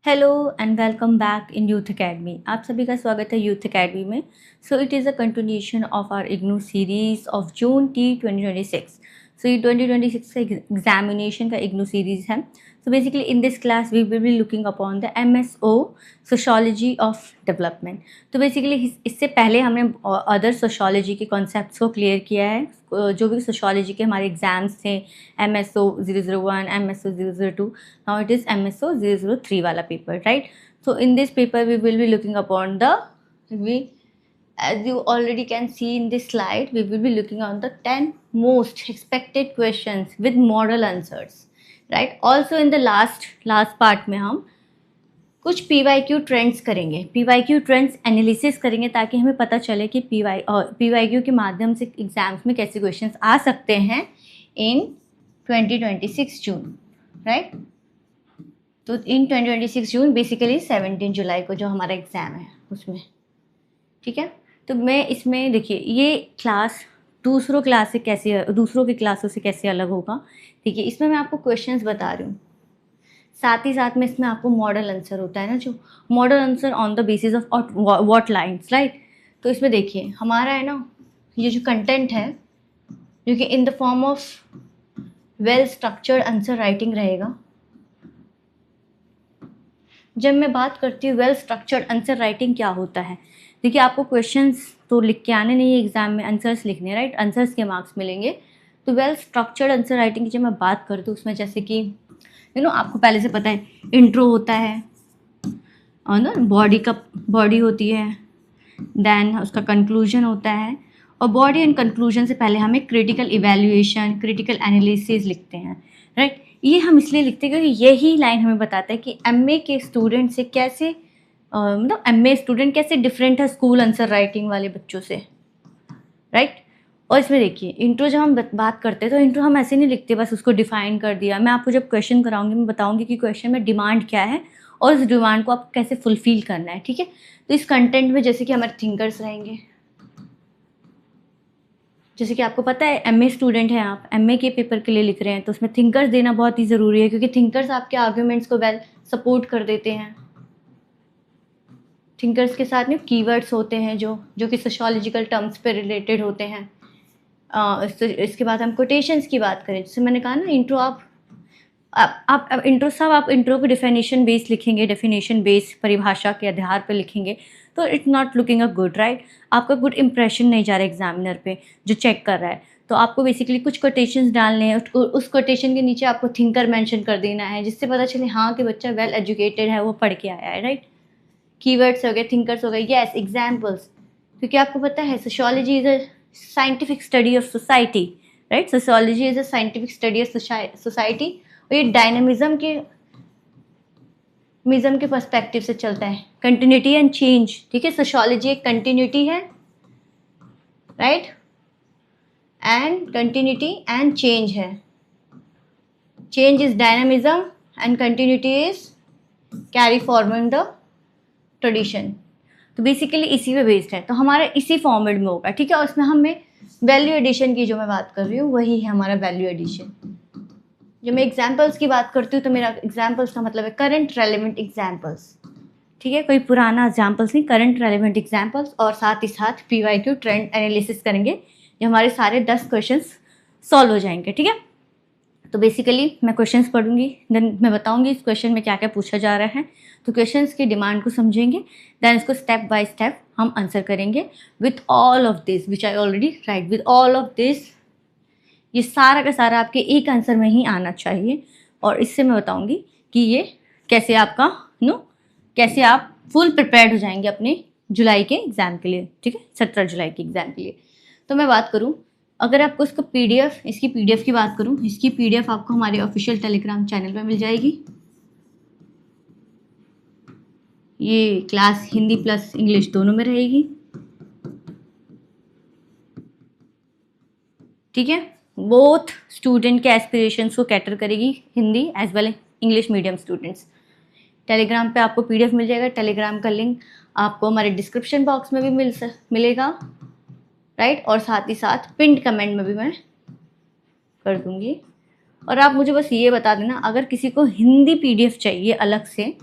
Hello and welcome back in youth academy. आप सभी का स्वागत है यूथ एकेडमी में। So it is a continuation of our IGNOU series of June T 2026। So ये 2026 का एग्जामिनेशन का इग्नू सीरीज है। So basically in this class we will be looking upon the MSO sociology of development. तो basically इससे पहले हमने other sociology के concepts को क्लियर किया है। जो भी सोशोलॉजी के हमारे एग्जाम्स थे MSO 001, MSO 002, now it is MSO 003 वाला paper, right? So in this paper we will be looking upon as you already can see in this slide, we will be looking on the 10 most expected questions with model answers, right? Also in the last part में हम कुछ PYQ trends करेंगे, PYQ trends analysis करेंगे ताकि हमें पता चले कि PYQ के माध्यम से एग्जाम्स में कैसे क्वेश्चंस आ सकते हैं इन 2026 जून, राइट? तो इन 2026 जून बेसिकली 17 जुलाई को जो हमारा एग्ज़ाम है उसमें, ठीक है। तो मैं इसमें देखिए ये क्लास दूसरों की क्लासों से कैसे अलग होगा, ठीक है। इसमें मैं आपको क्वेश्चंस बता रही हूँ, साथ ही साथ में इसमें आपको मॉडल आंसर होता है ना, जो model answer on the basis of what lines, right. तो इसमें देखिए हमारा है ना, ये जो कंटेंट है जो कि in the form of well structured answer writing रहेगा। जब मैं बात करती हूँ वेल स्ट्रक्चर्ड आंसर राइटिंग क्या होता है, देखिए आपको क्वेश्चंस तो लिख के आने नहीं है एग्जाम में, आंसर्स लिखने, राइट। आंसर्स के मार्क्स मिलेंगे। तो वेल स्ट्रक्चर्ड आंसर राइटिंग की जब मैं बात करती हूँ उसमें जैसे कि आपको पहले से पता है इंट्रो होता है और ना बॉडी होती है, देन उसका कंक्लूजन होता है, और बॉडी एंड कंक्लूजन से पहले हम एक क्रिटिकल इवैल्यूएशन, क्रिटिकल एनालिसिस लिखते हैं, राइट। ये हम इसलिए लिखते हैं क्योंकि यही लाइन हमें बताता है कि MA के स्टूडेंट से कैसे MA स्टूडेंट कैसे डिफरेंट है स्कूल आंसर राइटिंग वाले बच्चों से, राइट। और इसमें देखिए इंट्रो जब हम बात करते हैं तो इंट्रो हम ऐसे नहीं लिखते बस उसको डिफाइन कर दिया। मैं आपको जब क्वेश्चन कराऊंगी मैं बताऊंगी कि क्वेश्चन में डिमांड क्या है और उस डिमांड को आपको कैसे फुलफिल करना है, ठीक है। तो इस कंटेंट में जैसे कि हमारे थिंकर्स रहेंगे, जैसे कि आपको पता है MA स्टूडेंट हैं आप, MA के पेपर के लिए लिख रहे हैं, तो उसमें थिंकर्स देना बहुत ही ज़रूरी है क्योंकि थिंकर्स आपके आर्ग्यूमेंट्स को वेल सपोर्ट कर देते हैं। थिंकर्स के साथ में कीवर्ड्स होते हैं जो कि सोशोलॉजिकल टर्म्स पे रिलेटेड होते हैं। इसके बाद हम कोटेशंस की बात करें, जैसे मैंने कहा ना इंट्रो आप इंट्रो को डेफिनेशन बेस लिखेंगे, डेफिनेशन बेस परिभाषा के आधार पर लिखेंगे तो it's not looking a good, right. आपका गुड इंप्रेशन नहीं जा रहा है एग्जामिनर पे जो चेक कर रहा है। तो आपको बेसिकली कुछ कोटेशंस डालने हैं, उस कोटेशन के नीचे आपको थिंकर मेंशन कर देना है जिससे पता चले हाँ कि बच्चा वेल एजुकेटेड है, वो पढ़ के आया है, राइट। कीवर्ड्स हो गए, थिंकर्स हो गए, यस एग्जाम्पल्स, क्योंकि आपको पता है sociology is a scientific study of society, right. Sociology is a scientific study of society और ये डायनामिज्म के पर्सपेक्टिव से चलता है, कंटिन्यूटी एंड चेंज, ठीक है। सोशोलॉजी एक कंटिन्यूटी है, right, and continuity and change है। Change is dynamism and continuity is carry forward the tradition. तो बेसिकली इसी पे बेस्ड है, तो हमारा इसी फॉर्मेट में होगा, ठीक है। और इसमें हमें वैल्यू एडिशन की जो मैं बात कर रही हूँ वही है हमारा वैल्यू एडिशन। जब मैं एग्जाम्पल्स की बात करती हूँ तो मेरा एग्जाम्पल्स का मतलब है करंट रेलिवेंट एग्जाम्पल्स, ठीक है। कोई पुराना एग्जाम्पल्स नहीं, करंट रेलिवेंट एग्जाम्पल्स, और साथ ही साथ PYQ ट्रेंड एनालिसिस करेंगे, जो हमारे सारे 10 क्वेश्चन सॉल्व हो जाएंगे, ठीक है। तो बेसिकली मैं क्वेश्चंस पढ़ूंगी, देन मैं बताऊंगी इस क्वेश्चन में क्या क्या पूछा जा रहा है। तो क्वेश्चंस की डिमांड को समझेंगे, देन इसको स्टेप बाय स्टेप हम आंसर करेंगे with all of this which I already right. With all of this, ये सारा का सारा आपके एक आंसर में ही आना चाहिए। और इससे मैं बताऊंगी कि ये कैसे आपका कैसे आप फुल प्रिपेयर्ड हो जाएंगे अपने जुलाई के एग्ज़ाम के लिए, ठीक है, 17 जुलाई के एग्ज़ाम के लिए। तो मैं बात करूँ, अगर आपको इसकी PDF की बात करूँ, इसकी PDF आपको हमारे ऑफिशियल टेलीग्राम चैनल पे मिल जाएगी। ये क्लास हिंदी प्लस इंग्लिश दोनों में रहेगी, ठीक है। बोथ स्टूडेंट के एस्पिरेशंस को कैटर करेगी, Hindi as well English medium students. Telegram पे आपको PDF मिल जाएगा। टेलीग्राम का लिंक आपको हमारे डिस्क्रिप्शन बॉक्स में भी मिलेगा, राइट। और साथ ही साथ पिंड कमेंट में भी मैं कर दूंगी। और आप मुझे बस ये बता देना अगर किसी को हिंदी PDF चाहिए अलग से,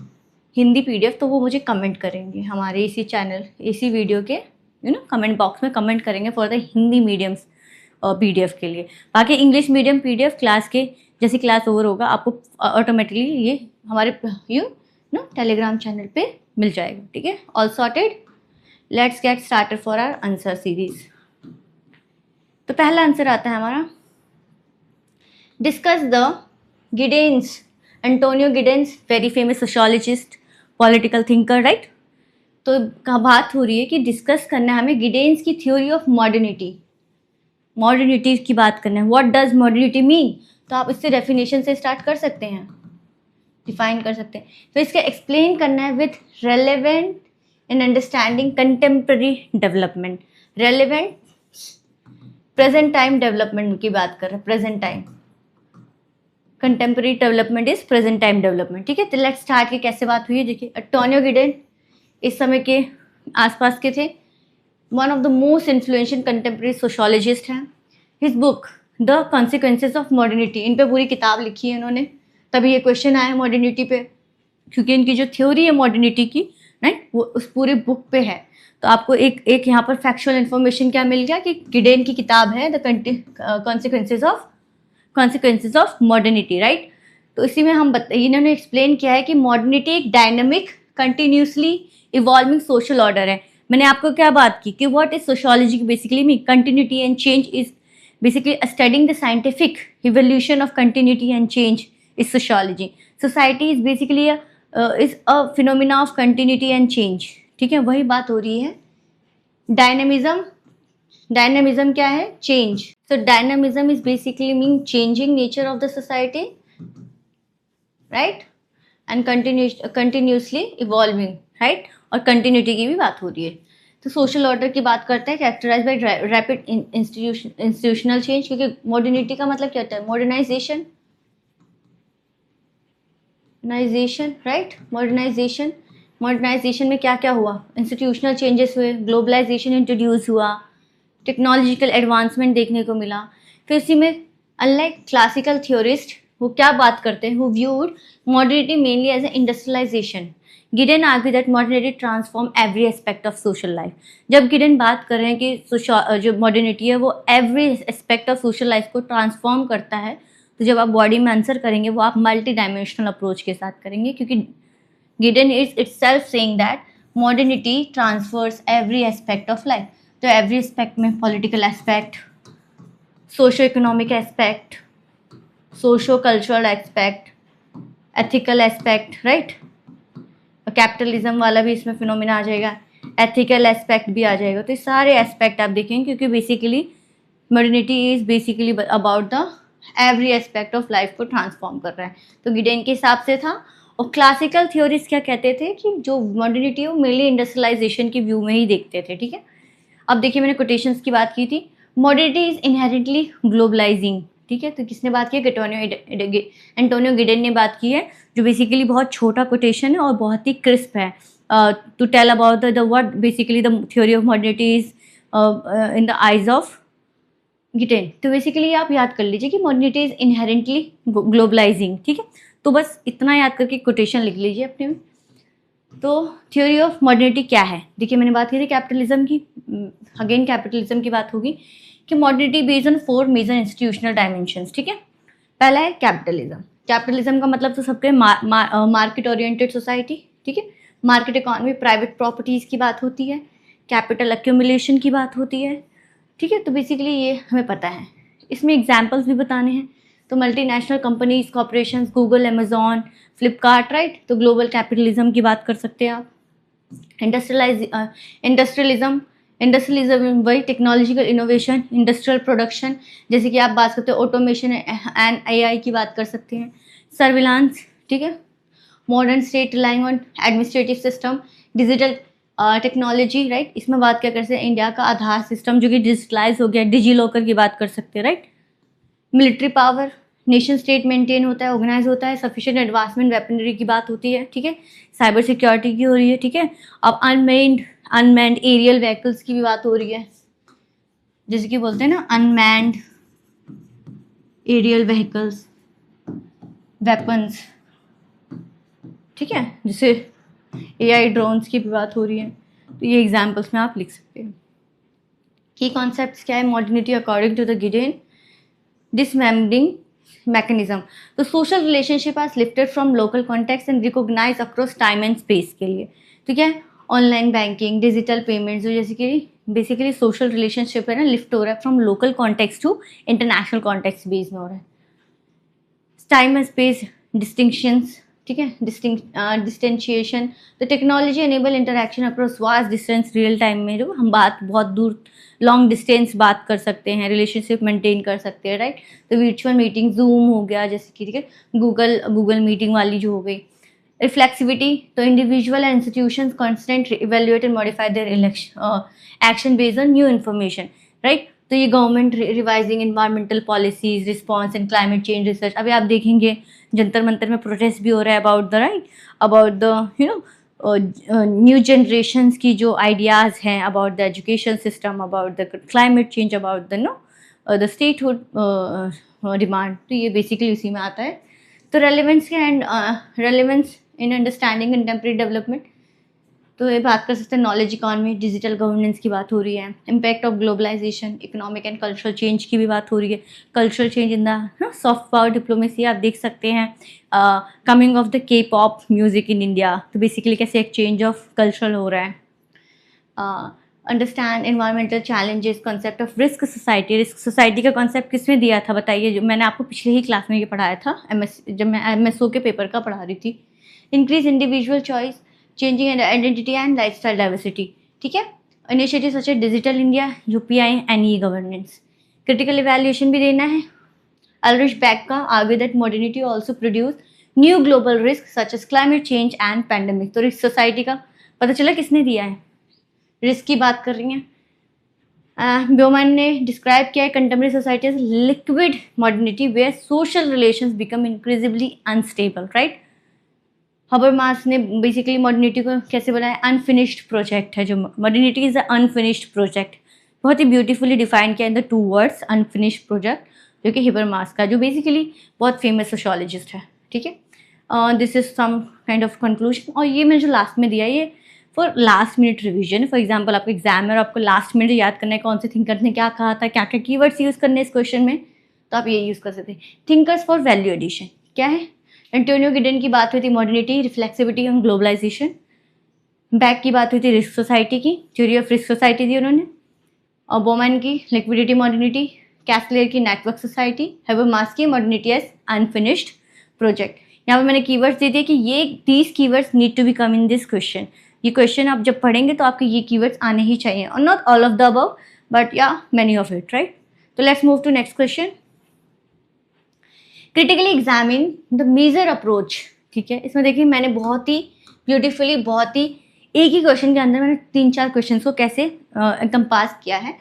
हिंदी PDF, तो वो मुझे कमेंट करेंगे हमारे इसी चैनल, इसी वीडियो के कमेंट बॉक्स में कमेंट करेंगे for the Hindi mediums PDF के लिए। बाकी इंग्लिश मीडियम PDF क्लास के जैसे क्लास ओवर होगा आपको ऑटोमेटिकली ये हमारे टेलीग्राम चैनल पे मिल जाएगा, ठीक है। All sorted, let's get started for our answer series. तो पहला आंसर आता है हमारा, discuss the Giddens, Antonio Giddens, very famous sociologist, political thinker, right. तो बात हो रही है कि डिस्कस करना है हमें गिडेन्स की थ्योरी ऑफ मॉडर्निटी, मॉडर्निटी की बात करना है। व्हाट डज मॉडर्निटी मीन, तो आप इससे डेफिनेशन से स्टार्ट कर सकते हैं, डिफाइन कर सकते हैं। तो इसका एक्सप्लेन करना है with relevant in understanding contemporary development. Relevant present time development की बात कर रहे हैं, present time, contemporary development is present time development, ठीक है। तो लेट्स स्टार्ट की कैसे बात हुई है। देखिए, एंटोनियो गिडेन इस समय के आसपास के थे, one of the most influential contemporary sociologist हैं। His book the consequences of modernity, इन पे पूरी किताब लिखी है इन्होंने, तभी ये क्वेश्चन आया मॉडर्निटी पे, क्योंकि इनकी जो थ्योरी है मॉडर्निटी की, राइट, वो उस पूरे बुक पे है। तो आपको एक यहाँ पर फैक्चुअल इन्फॉर्मेशन क्या मिल गया कि गिडेन की किताब है the consequences of modernity, right. तो इसी में हम इन्होंने एक्सप्लेन किया है कि मॉडर्निटी एक dynamic continuously evolving social order है। मैंने आपको क्या बात की कि what is sociology basically mean, continuity and change is basically studying the scientific evolution of continuity and change is sociology. Society is basically is a phenomena of continuity and change, ठीक है। वही बात हो रही है। डायनेमिज्म, डायनेमिज्म क्या है, change. So dynamism is basically mean changing nature of the society, right, and continuously evolving, right, और कंटिन्यूटी की भी बात हो रही है। तो सोशल ऑर्डर की बात करते हैं, characterize by rapid institutional change, क्योंकि मॉडर्निटी का मतलब क्या होता है, मॉडर्नाइजेशन, राइट, मॉडर्नाइजेशन। मॉडर्नाइजेशन में क्या क्या हुआ, इंस्टीट्यूशनल चेंजेस हुए, ग्लोबलाइजेशन इंट्रोड्यूस हुआ, टेक्नोलॉजिकल एडवांसमेंट देखने को मिला। फिर इसी में अनलाइक क्लासिकल थ्योरिस्ट वो क्या बात करते हैं, वो viewed modernity mainly as a industrialisation. Gidden argue that modernity transform every aspect of social life. जब गिडेन बात कर रहे हैं कि जो मॉडर्निटी है वो every aspect of social life को ट्रांसफॉर्म करता है, तो जब आप बॉडी में आंसर करेंगे वो आप मल्टी डायमेंशनल अप्रोच के साथ करेंगे, क्योंकि Gidden is itself saying that modernity transfers every aspect of life. तो एवरी एस्पेक्ट में political aspect, socio economic aspect, socio cultural aspect, ethical aspect, right, capitalism वाला भी इसमें फिनोमिना आ जाएगा, एथिकल एस्पेक्ट भी आ जाएगा। तो ये सारे एस्पेक्ट आप देखेंगे, क्योंकि basically modernity is basically about the every aspect of life को ट्रांसफॉर्म कर रहा है। तो गिडेन के हिसाब से था। और क्लासिकल थ्योरीज क्या कहते थे कि जो मॉडर्निटी है वो मेनली इंडस्ट्रियलाइजेशन के व्यू में ही देखते थे, ठीक है। अब देखिए, मैंने कोटेशंस की बात की थी, मॉडर्निटी इज इनहेरेंटली ग्लोबलाइजिंग, ठीक है। तो किसने बात की है, एंटोनियो गिडेन ने बात की है, जो बेसिकली बहुत छोटा कोटेशन है और बहुत ही क्रिस्प है। To tell about the what basically the theory of modernity is in the eyes of Gidden. तो बेसिकली आप याद कर लीजिए कि मॉडर्निटी इज इनहेरेंटली ग्लोबलाइजिंग, ठीक है। तो बस इतना याद करके कोटेशन लिख लीजिए अपने में। तो थ्योरी ऑफ मॉडर्निटी क्या है, देखिए मैंने बात की थी कैपिटलिज्म की, अगेन कैपिटलिज्म की बात होगी कि modernity based on 4 major institutional dimensions, ठीक है। पहला है कैपिटलिज्म। कैपिटलिज्म का मतलब तो सबके मार्केट ओरिएंटेड सोसाइटी, ठीक है। मार्केट इकोनॉमी, प्राइवेट प्रॉपर्टीज़ की बात होती है, कैपिटल एक्यूमुलेशन की बात होती है, ठीक है। तो बेसिकली ये हमें पता है। इसमें एग्जाम्पल्स भी बताने हैं, तो multinational companies, corporations, Google, Amazon, Flipkart, right. तो ग्लोबल कैपिटलिज्म की बात कर सकते हैं आप। इंडस्ट्रियलिज्म वही टेक्नोलॉजिकल इनोवेशन, इंडस्ट्रियल प्रोडक्शन, जैसे कि आप बात करते हैं ऑटोमेशन एंड AI की बात कर सकते हैं। सर्विलांस, ठीक है। Modern state relying on administrative system, digital technology, right. इसमें बात क्या कर सकते हैं, इंडिया का आधार सिस्टम जो कि डिजिटलाइज हो गया, डिजी लॉकर की बात कर सकते हैं, right. Military power, nation state maintain होता है, ऑर्गेनाइज होता है, सफिशिएंट एडवांसमेंट वेपनरी की बात होती है, ठीक है। साइबर सिक्योरिटी की हो रही है, ठीक है। अब अनमैन्ड एरियल व्हीकल्स की भी बात हो रही है, जैसे कि बोलते हैं ना अनमैन्ड एरियल व्हीकल्स, वेपन्स, ठीक है, जैसे AI ड्रोन्स की भी बात हो रही है, तो ये एग्जाम्पल्स में आप लिख सकते हैं। की कॉन्सेप्ट्स क्या है? Modernity according to the Gidden dismembering mechanism, तो social relationship are lifted from local context and recognise across time and space के लिए। तो क्या है? ऑनलाइन बैंकिंग, डिजिटल पेमेंट्स, जो जैसे कि बेसिकली सोशल रिलेशनशिप है ना, लिफ्ट हो रहा है from local context to international context base में हो रहा है। टाइम एंड स्पेस डिस्टिंक्शंस, ठीक है, डिस्टेंशिएशन, तो technology enable interaction across vast distance real time में, जो हम बात बहुत दूर लॉन्ग डिस्टेंस बात कर सकते हैं, रिलेशनशिप मेंटेन कर सकते हैं, राइट। तो वर्चुअल मीटिंग, जूम हो गया जैसे कि, ठीक है, गूगल मीटिंग वाली जो हो गई। रिफ्लेक्सिविटी, तो individual and institutions constant evaluate and modify their action based on new information, right. तो ये government revising environmental policies, response and climate change research. अभी आप देखेंगे जंतर मंतर में प्रोटेस्ट भी हो रहा है about the right, about the you know new generations की जो आइडियाज़ हैं about the education system, about the climate change, about the the statehood demand. तो ये बेसिकली उसी में आता है। तो relevance and relevance in understanding contemporary development, तो ये बात कर सकते हैं नॉलेज इकॉनमी, डिजिटल गवर्नेंस की बात हो रही है। Impact of globalization, economic and cultural change की भी बात हो रही है। Cultural change in the soft power diplomacy, आप देख सकते हैं coming of the K pop music in India. तो बेसिकली कैसे एक चेंज ऑफ कल्चरल हो रहा है। Understand environmental challenges, concept of risk society. Risk society का कॉन्सेप्ट किसने दिया था बताइए? जो मैंने आपको पिछले ही क्लास में ये पढ़ाया था, जब मैं MSO के पेपर का पढ़ा रही थी। Increase individual choice, changing identity and lifestyle diversity, ठीक है। Initiative such as digital India, UPI and e governance. Critical evaluation भी देना है। अल्रिश बैक का आगे that modernity also produce new global risk such as climate change and pandemic. तो risk society का पता चला किसने दिया है, रिस्क की बात कर रही हैं। ब्योमैन ने डिस्क्राइब किया है contemporary society as liquid modernity where social relations become increasingly unstable, right. Habermas ने बेसिकली मॉडर्निटी को कैसे बनाया? अनफिनिश्ड प्रोजेक्ट है, जो modernity is a unfinished project. बहुत ही ब्यूटीफुली डिफाइन किया in the 2 words, unfinished project, जो कि हबरमास का, जो बेसिकली बहुत फेमस सोशोलॉजिस्ट है, ठीक है। This is some kind of conclusion. और ये मैंने जो लास्ट में दिया, ये for last minute revision. For example आपका एग्जाम है और आपको लास्ट मिनट याद करना है कौन से थिंकर ने क्या कहा था, क्या क्या कीवर्ड्स यूज़ करने इस क्वेश्चन में, तो आप ये यूज़ कर सकते हैं। थिंकर्स फॉर वैल्यू एडिशन क्या है? एंटोनियो गिडेन की बात हुई थी modernity, reflexivity and globalization. Beck की बात हुई थी रिस्क सोसाइटी की, थ्योरी ऑफ रिस्क सोसाइटी दी उन्होंने। और बोमैन की लिक्विडिटी मॉडर्निटी, कैस्टलेयर की नेटवर्क सोसाइटी, हबरमास की मॉडर्निटी एज अनफिनिश्ड प्रोजेक्ट। यहाँ पे मैंने कीवर्ड्स दे दिए कि ये 30 keywords need to be come in this question. ये क्वेश्चन आप जब पढ़ेंगे तो आपके ये कीवर्ड्स आने ही चाहिए, और not all of the above but या मेनी ऑफ इट, राइट। तो let's move to next question. Critically examine the major approach, ठीक है। इसमें देखिए मैंने बहुत ही ब्यूटीफुली, बहुत ही एक ही क्वेश्चन के अंदर मैंने 3-4 क्वेश्चन को कैसे एकदम पास किया है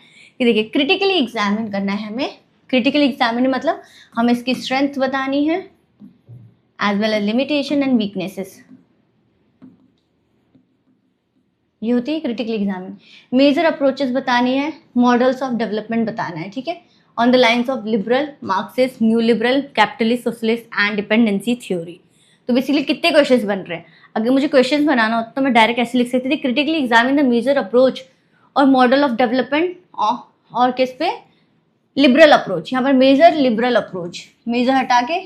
कि देखिए क्रिटिकली एग्जामिन करना है हमें। क्रिटिकली एग्जामिन मतलब हमें इसकी स्ट्रेंथ बतानी है as well as limitation and weaknesses, ये होती है क्रिटिकली एग्जामिन। मेजर अप्रोचेस बतानी है, मॉडल्स ऑफ डेवलपमेंट बताना है, ठीक है, on the lines of liberal, Marxist, new liberal, capitalist, socialist and dependency theory. तो बेसिकली कितने क्वेश्चंस बन रहे हैं? अगर मुझे क्वेश्चंस बनाना होता तो मैं डायरेक्ट ऐसे लिख सकती थी, critically examine the major approach और मॉडल ऑफ डेवलपमेंट, और किस पे? Liberal approach. यहाँ पर मेजर, लिबरल अप्रोच, मेजर हटा के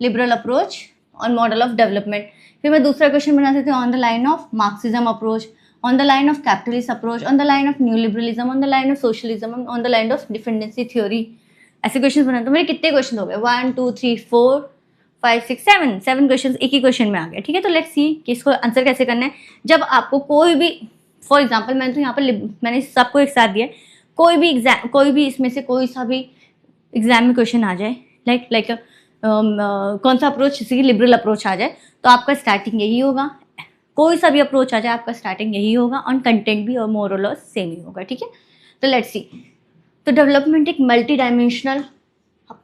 लिबरल अप्रोच और मॉडल ऑफ डेवलपमेंट। फिर मैं दूसरा क्वेश्चन बना सकती हूँ on the line of Marxism approach, on the line of capitalist approach, on the line of neoliberalism, on the line of socialism, on the line of dependency theory। ऐसे questions बनाए तो मेरे कितने क्वेश्चन हो गए? 1 2 3 4 5 6 7 क्वेश्चन एक ही question में आ गए, ठीक है। तो लेट्स सी कि इसको आंसर कैसे करना है। जब आपको कोई भी, फॉर एग्जांपल मैंने तो यहाँ पर मैंने सबको एक साथ दिया है, कोई भी इसमें से कोई सा भी एग्जाम में क्वेश्चन आ जाए, लाइक कौन सा अप्रोच, जैसे कि लिबरल अप्रोच आ जाए, तो आपका स्टार्टिंग यही होगा। कोई सा भी अप्रोच आ जाए आपका स्टार्टिंग यही होगा, और कंटेंट भी और मोर और लेस सेम ही होगा, ठीक है। तो लेट्स सी। तो डेवलपमेंट एक मल्टी डायमेंशनल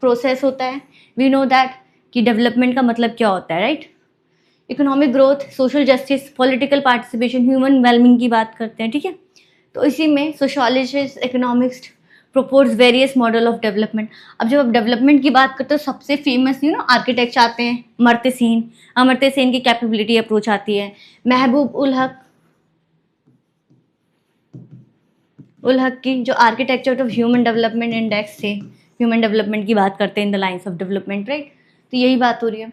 प्रोसेस होता है। वी नो दैट कि डेवलपमेंट का मतलब क्या होता है, right. Economic growth, social justice, political participation, human wellbeing की बात करते हैं, ठीक है। तो इसी में sociologist, economics, propose various model of development. अब जब आप डेवलपमेंट की बात करते हो सबसे फेमस आर्किटेक्ट आते हैं अमर्त्य सेन की कैपेबिलिटी अप्रोच आती है। महबूब उल हक की जो architecture of human development index थे, ह्यूमन डेवलपमेंट की बात करते हैं in the lines of development, right. तो यही बात हो रही है।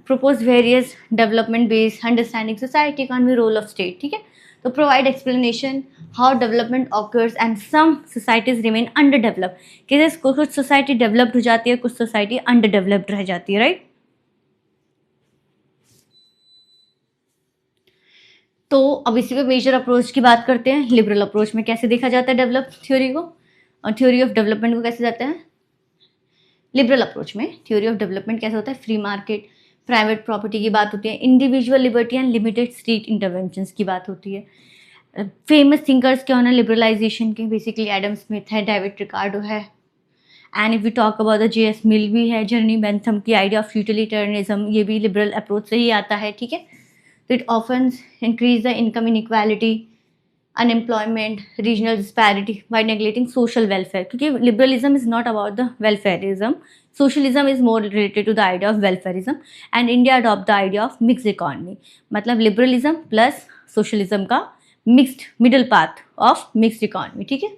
Propose various development based understanding society economy role of state, ठीक है। तो provide explanation how development occurs and some societies remain under develop, कि कुछ सोसाइटी डेवलप्ड हो जाती है, कुछ सोसाइटी अंडर डेवलप्ड रह जाती है, राइट। तो अब इसी पे मेजर अप्रोच की बात करते हैं। लिबरल अप्रोच में कैसे देखा जाता है डेवलप थ्योरी को, और थ्योरी ऑफ डेवलपमेंट को कैसे जाता है। लिबरल अप्रोच में थ्योरी ऑफ डेवलपमेंट कैसे होता है, फ्री मार्केट, प्राइवेट प्रॉपर्टी की बात होती है, individual liberty and limited state interventions की बात होती है। फेमस थिंकर्स क्या होना लिबरलाइजेशन के, बेसिकली एडम स्मिथ है, डेविड रिकार्डो है, and if we talk about the J S Mill भी है, जर्नी बेंथम की आइडिया ऑफ यूटिलिटेरियनिज्म, ये भी लिबरल अप्रोच से ही आता है, ठीक है। तो it often increase the income inequality, unemployment, regional disparity by neglecting social welfare, क्योंकि liberalism is not about the welfarism, socialism is more related to the idea of welfareism, and India adopt the idea of mixed economy, मतलब liberalism plus socialism का mixed middle path of mixed economy, ठीक है।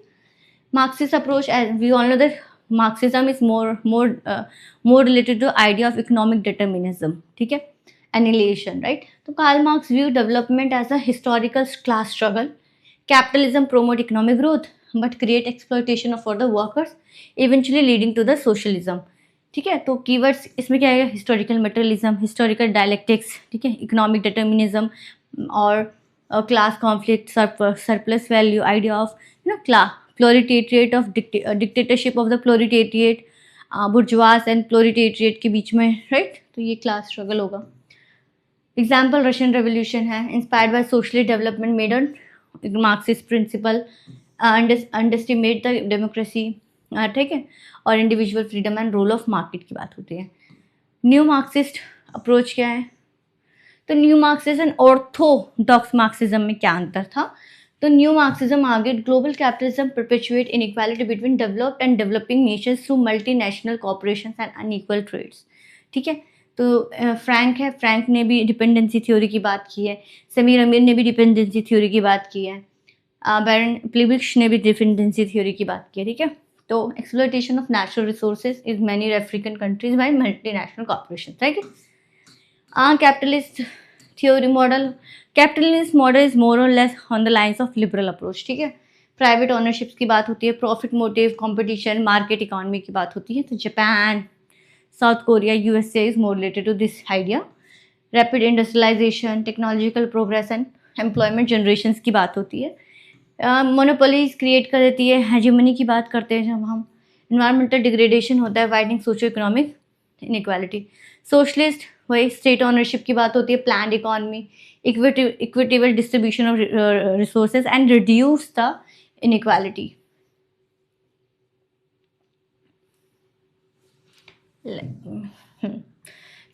Marxist approach, as we all know that Marxism is more related to idea of economic determinism, ठीक है, annihilation, right। तो Karl Marx view development as a historical class struggle, capitalism promote economic growth but create exploitation for the workers, eventually leading to the socialism, ठीक है। तो keywords इसमें क्या है, historical materialism, historical dialectics, ठीक है, economic determinism और class conflict, surplus value, idea of proletariat of dictatorship of the proletariat, bourgeois and proletariat के बीच में, राइट। तो ये क्लास स्ट्रगल होगा। एग्जाम्पल रशियन रेवोल्यूशन है, inspired by socialist development made on Marxist principle, underestimate the democracy, ठीक है, और individual freedom and role of market की बात होती है। न्यू मार्क्सिस्ट अप्रोच क्या है, तो new Marxism and orthodox Marxism में क्या अंतर था। तो न्यू मार्क्सिज्म आगे global capitalism perpetuate inequality between developed and developing nations through multinational corporations and unequal trades, ठीक है। तो फ्रैंक ने भी डिपेंडेंसी थ्योरी की बात की है, समीर अमीर ने भी डिपेंडेंसी थ्योरी की बात की है, बैरन प्लिबिश ने भी डिपेंडेंसी थ्योरी की बात की है, ठीक है। तो exploitation of natural resources is many African countries by multinational corporation, right. Capitalist theory model, capitalist model is more or less on the lines of liberal approach, ठीक है। प्राइवेट ओनरशिप की बात होती है, profit motive, competition, market economy की बात होती है। तो Japan, South Korea, USA is more related to this idea. Rapid industrialisation, technological progress and employment generation की बात होती है। मोनोपोलीज क्रिएट कर देती है, हेजेमनी की बात करते हैं जब हम। इन्वायरमेंटल डिग्रेडेशन होता है, widening socio economic inequality. Socialist वही स्टेट ओनरशिप की बात होती है, planned economy, equitable distribution of resources and reduce the inequality.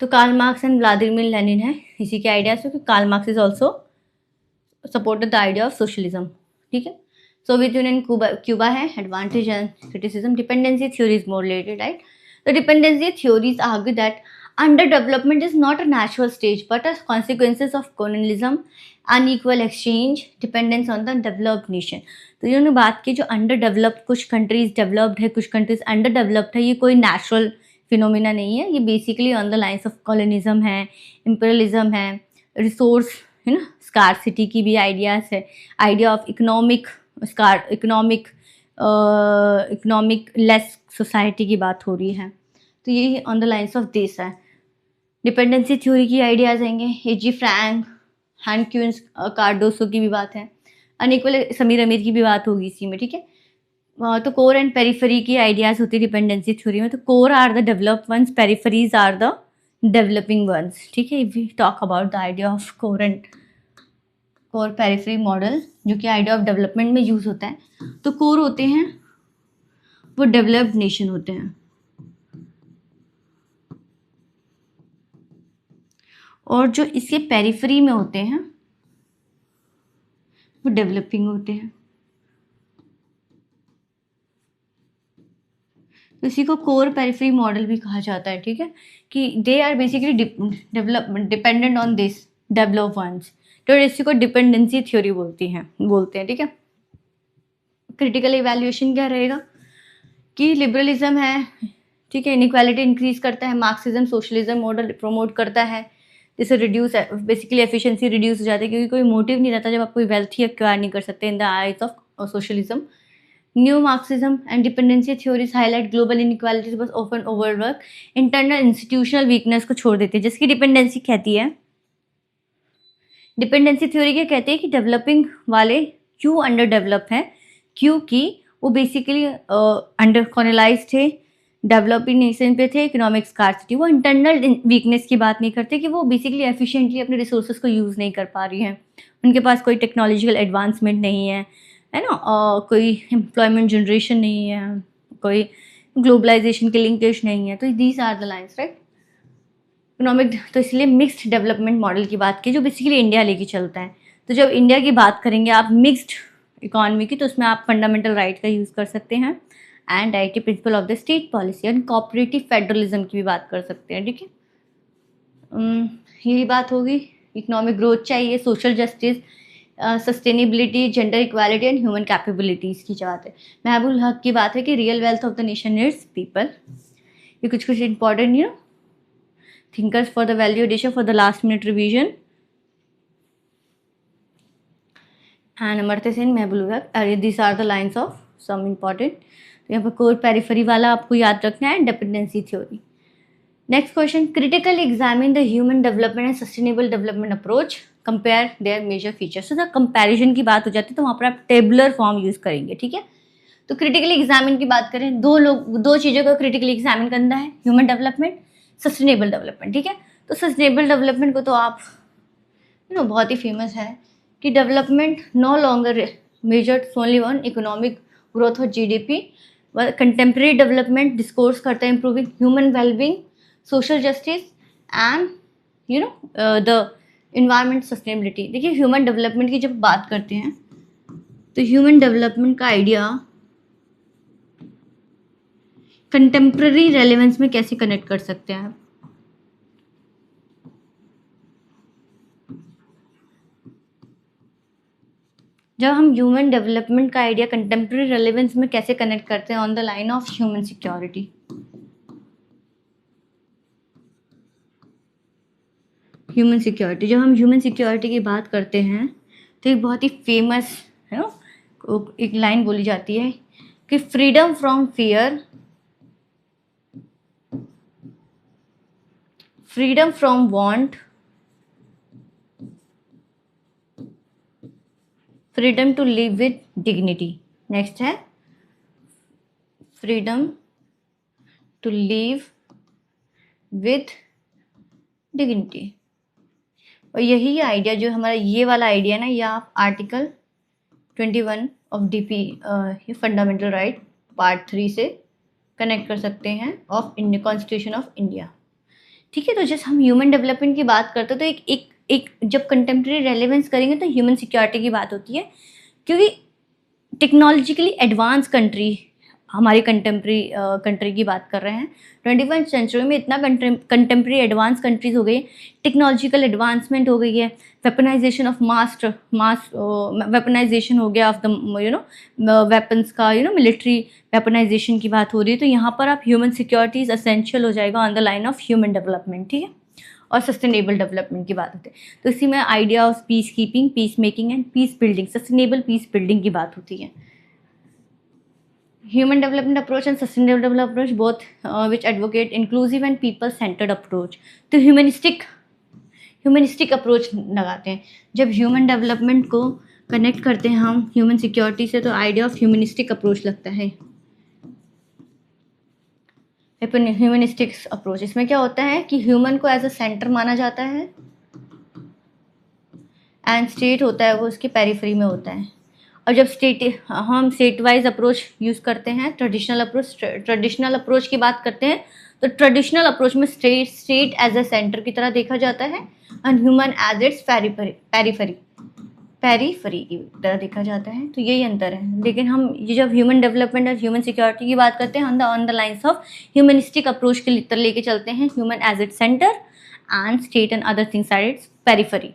तो Karl Marx and Vladimir Lenin है इसी के आइडियाज, क्योंकि Karl Marx is also supported the idea of socialism, ठीक है। सोवियत यूनियन, क्यूबा है, advantage and criticism, dependency theory is more related, right. तो dependency theories argue that under development is not a natural stage but a consequences of colonialism, unequal exchange, dependence on the developed nation. तो इन्होंने बात की जो under developed, कुछ countries developed है, कुछ countries under developed है, ये कोई नेचुरल फिनोमिना नहीं है, ये basically on the lines of colonialism है, इम्पीरियलिज्म है, रिसोर्स है ना, स्कार्सिटी की भी आइडियाज है, idea of economic less society की बात हो रही है। तो ये on the lines of this है। डिपेंडेंसी थ्योरी की आइडियाज आएंगे, एजी फ्रैंक, हैंड क्यूंस, कार्डोसो की भी बात है, अनइक्वल समीर अमीर की भी बात होगी इसी में, ठीक है। तो कोर एंड पेरिफेरी की आइडियाज होती है डिपेंडेंसी थ्योरी में। तो core are the developed ones, peripheries are the developing ones, ठीक है। If we talk about the idea of core periphery model जो कि आइडिया ऑफ डेवलपमेंट में यूज होता है, तो कोर होते हैं वो डेवलप्ड नेशन होते हैं, और जो इसके पेरिफेरी में होते हैं वो डेवलपिंग होते हैं। तो इसी को कोर पेरिफेरी मॉडल भी कहा जाता है, ठीक है, कि they are basically dependent on this develop ones, तो इसी को डिपेंडेंसी थ्योरी बोलते हैं, ठीक है। क्रिटिकल इवैल्यूएशन क्या रहेगा कि लिबरलिज्म है, ठीक है, इनइक्वालिटी इंक्रीज करता है, मार्क्सिज्म सोशलिज्म मॉडल प्रमोट करता है, जिससे रिड्यूस बेसिकली एफिशिएंसी रिड्यूस हो जाती है, क्योंकि कोई मोटिव नहीं रहता जब आप कोई वेल्थ ही एक्वायर नहीं कर सकते in the eyes of socialism. New Marxism and dependency theories highlight global inequalities बस often overwork, internal institutional weakness को छोड़ देती है, जिसकी डिपेंडेंसी कहती है, डिपेंडेंसी थ्योरी क्या कहते हैं कि डेवलपिंग वाले क्यों अंडर डेवलप हैं, क्योंकि वो बेसिकली अंडर कॉलोनाइज्ड थे, डेवलपिंग नेशन पे थे, इकोनॉमिक स्कार्सिटी। वो इंटरनल वीकनेस की बात नहीं करते कि वो बेसिकली एफिशिएंटली अपने रिसोर्सेज को यूज़ नहीं कर पा रही हैं, उनके पास कोई टेक्नोलॉजिकल एडवांसमेंट नहीं है ना, कोई एम्प्लॉयमेंट जनरेशन नहीं है, कोई ग्लोबलाइजेशन के लिंकेज नहीं है। तो these are the lines, right. Economic, तो इसलिए मिक्स्ड डेवलपमेंट मॉडल की बात की जो बेसिकली इंडिया लेके चलता है। तो जब इंडिया की बात करेंगे आप मिक्स्ड इकोनॉमी की, तो उसमें आप फंडामेंटल राइट का यूज़ कर सकते हैं, and directive principle of the state policy and cooperative federalism की भी बात कर सकते हैं, ठीक है। यही बात होगी। इकोनॉमिक ग्रोथ चाहिए, social justice, sustainability, gender equality and human capabilities की बात है। महबूल हक की बात है कि real wealth of the nation is people. ये कुछ important thinkers for the value addition for the last minute revision, and Amartya Sen, Mehboob Haq, these are the lines of some important। तो यहाँ पर कोर पेरिफेरी वाला आपको याद रखना है, dependency theory. Next question, critically examine the human development and sustainable development approach, compare their major features. तो comparison की बात हो जाती है तो वहाँ पर आप टेबुलर फॉर्म यूज करेंगे, ठीक है। तो क्रिटिकली एग्जामिन की बात करें, दो चीज़ों को क्रिटिकली एग्जामिन करना है, ह्यूमन डेवलपमेंट, सस्टेनेबल डेवलपमेंट, ठीक है। तो सस्टेनेबल डेवलपमेंट को तो आप बहुत ही फेमस है कि development no longer measured only on economic growth और जीडीपी, कंटेम्प्रेरी डेवलपमेंट डिस्कोर्स करता है improving human wellbeing, social justice and the environment sustainability. देखिए ह्यूमन डेवलपमेंट की जब बात करते हैं तो ह्यूमन डेवलपमेंट का आइडिया कंटेम्प्रेरी रेलेवेंस में कैसे कनेक्ट कर सकते हैं। जब हम ह्यूमन डेवलपमेंट का आइडिया कंटेम्प्रेरी रेलेवेंस में कैसे कनेक्ट करते हैं, on the line of human security. Human security, जब हम ह्यूमन सिक्योरिटी की बात करते हैं तो एक बहुत ही फेमस एक लाइन बोली जाती है कि freedom from fear, freedom from want, freedom to live with dignity. Next है freedom to live with dignity. और यही आइडिया जो हमारा ये वाला आइडिया ना, या आप article 21 of DP fundamental right part 3 से कनेक्ट कर सकते हैं of India constitution of India, ठीक है। तो जैसे हम ह्यूमन डेवलपमेंट की बात करते हैं तो एक जब कंटेम्प्रेरी रेलेवेंस करेंगे तो ह्यूमन सिक्योरिटी की बात होती है, क्योंकि टेक्नोलॉजिकली एडवांस कंट्री, हमारी कंट्री की बात कर रहे हैं, 21st सेंचुरी में इतना कंटेम्प्रेरी एडवांस कंट्रीज हो गई, टेक्नोलॉजिकल एडवांसमेंट हो गई है, वेपनाइजेशन ऑफ मास वेपनाइजेशन हो गया ऑफ द वेपन्स का, मिलिट्री वेपनाइजेशन की बात हो रही है। तो यहाँ पर आप ह्यूमन सिक्योरिटीज असेंशियल हो जाएगा on the line of human development, ठीक है। और सस्टेनेबल डेवलपमेंट की बात होती है तो इसी में idea of peace keeping, peace making and peace building, sustainable peace building की बात होती है। Human development approach and sustainable development approach both which advocate inclusive and people centered approach। तो ह्यूमनिस्टिक अप्रोच लगाते हैं। जब ह्यूमन डेवलपमेंट को connect करते हैं हम ह्यूमन सिक्योरिटी से तो आइडिया ऑफ ह्यूमनिस्टिक अप्रोच लगता है। ह्यूमनिस्टिक अप्रोच, इसमें क्या होता है कि ह्यूमन को एज अ सेंटर माना जाता है एंड स्टेट होता है वो उसके पेरिफेरी में होता है। और जब हम स्टेट वाइज अप्रोच यूज़ करते हैं, ट्रेडिशनल अप्रोच की बात करते हैं तो ट्रेडिशनल अप्रोच में स्टेट एज ए सेंटर की तरह देखा जाता है and human as its periphery. Periphery की तरह देखा जाता है, तो यही अंतर है। लेकिन हम ये जब ह्यूमन डेवलपमेंट और ह्यूमन सिक्योरिटी की बात करते हैं on the lines of humanistic approach के तरह लेके चलते हैं, human as it centre and state and other things at its periphery.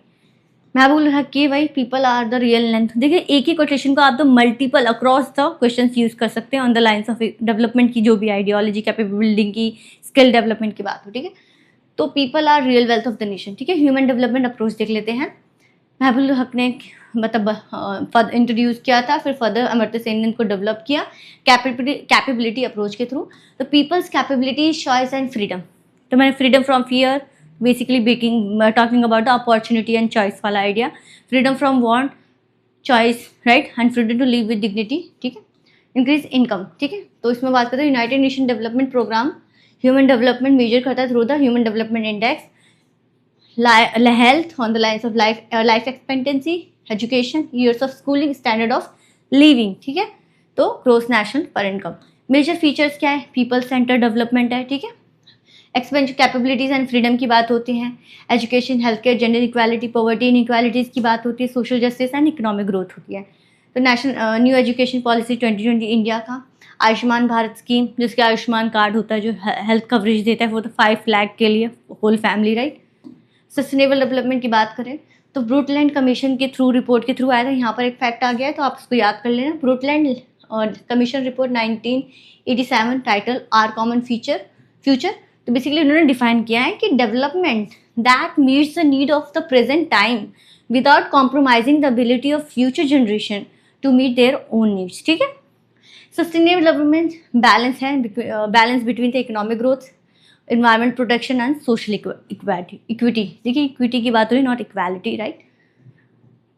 मैं बोल रहा कि भाई people are the real length. देखिए एक ही कोटेशन को आप तो multiple across the questions use कर सकते हैं on the lines of development की, जो भी आइडियोलॉजी, कैपेबिलिटी बिल्डिंग की, स्किल डेवलपमेंट की बात हो, ठीक है। तो people are real wealth of the nation, ठीक है। ह्यूमन डेवलपमेंट अप्रोच देख लेते हैं। महबूब हक ने मतलब इंट्रोड्यूस किया था, फिर फर्दर अमर्त्य सेन ने इनको डेवलप किया कैपेबिलिटी अप्रोच के थ्रू। तो people's capability, choice and freedom. तो मैंने freedom from fear, basically talking about the opportunity and choice वाला idea. Freedom from want, choice, right, and freedom to live with dignity, ठीक है। इंक्रीज इनकम, ठीक है। तो इसमें बात करते हैं United Nation development programme human development measure करता है through the human development index, health on the lines of life expectancy, education, years of schooling, standard of living, ठीक है। तो ग्रोस नेशनल पर इनकम। मेजर फीचर्स क्या है? People centre development है, ठीक है। एक्सपेंशन, कैपेबिलिटीज एंड फ्रीडम की बात होती है। Education, health care, gender equality, poverty inequalities की बात होती है। Social justice and economic growth होती है। तो national new education policy 2020 India का। आयुष्मान भारत स्कीम, जिसके आयुष्मान कार्ड होता है जो हेल्थ कवरेज देता है, वो तो 5 लाख के लिए whole family, right. Sustainable development की बात करें तो ब्रूटलैंड कमीशन के थ्रू, रिपोर्ट के थ्रू आया था। यहाँ पर एक फैक्ट आ गया है तो आप उसको याद कर लेना। Brundtland commission report 1987, title our common future. तो बेसिकली उन्होंने डिफाइन किया है कि development that meets the need of the present time without compromising the ability of future generation to meet their own needs, ठीक है। सस्टेनेबल डेवलपमेंट बैलेंस है, balance between the economic growth, environment protection and social equity. देखिए equity की बात हो रही, not equality, right.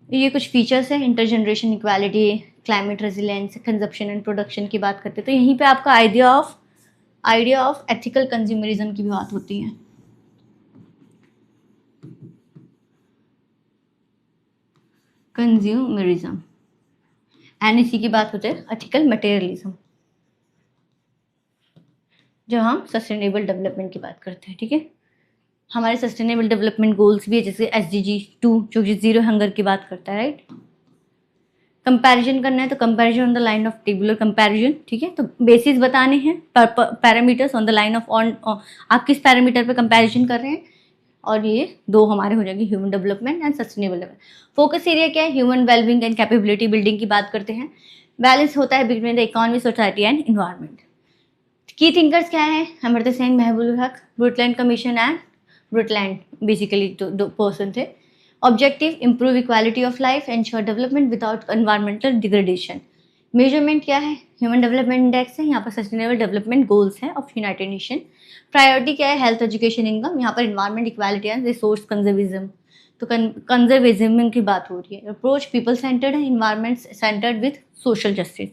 ये कुछ फीचर्स हैं। Inter generation equality, climate resilience, consumption and production की बात करते हैं। तो यहीं पे आपका आइडिया ऑफ एथिकल कंज्यूमरिज्म की भी बात होती है। कंज्यूमरिज्म एंड इसी की बात होती है एथिकल मटेरियलिज्म, जब हम सस्टेनेबल डेवलपमेंट की बात करते हैं, ठीक है। हमारे सस्टेनेबल डेवलपमेंट गोल्स भी है, जैसे SDG 2 जो कि जीरो हंगर की बात करता है, राइट। कंपैरिजन करना है तो comparison on the line of tabular comparison, ठीक है। तो बेसिस बताने हैं, parameters on the line of आप किस पैरामीटर पे कंपैरिजन कर रहे हैं, और ये दो हमारे हो जाएंगे human development and sustainable development. Focus area क्या है? Human wellbeing and capability building की बात करते हैं। बैलेंस होता है between the economy, society and environment. की थिंकर्स क्या है? अमर्त्य सेन, महबूब हक, ब्रूटलैंड कमीशन एंड ब्रूटलैंड बेसिकली दो पर्सन थे। Objective, improve equality of life, ensure development without environmental degradation. Measurement क्या है? ह्यूमन डेवलपमेंट इंडेक्स है, यहाँ पर सस्टेनेबल डेवलपमेंट गोल्स हैं ऑफ यूनाइटेड नेशन। प्रायोरिटी क्या है? हेल्थ, एजुकेशन, इनकम, यहाँ पर environment, equality and resource conservatism. तो कंजर्विज्म की बात हो रही है। अप्रोच पीपल सेंटर्ड है, environment centred with social justice.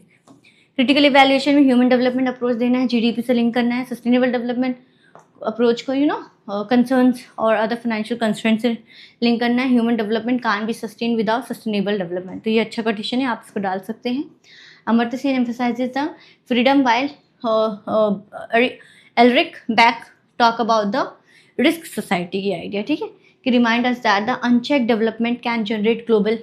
Critical evaluation में ह्यूमन डेवलपमेंट अप्रोच देना है, GDP से लिंक करना है। सस्टेनेबल डेवलपमेंट अप्रोच को कंसर्न्स और अदर फाइनेंशियल कंस्ट्रेंट से लिंक करना है। Human development can be sustain without sustainable development. तो ये अच्छा कंडीशन है, आप इसको डाल सकते हैं। Amartya Sen emphasises the freedom while Ulrich Beck talk about the risk society की आइडिया, ठीक है, कि remind us that the unchecked development can generate global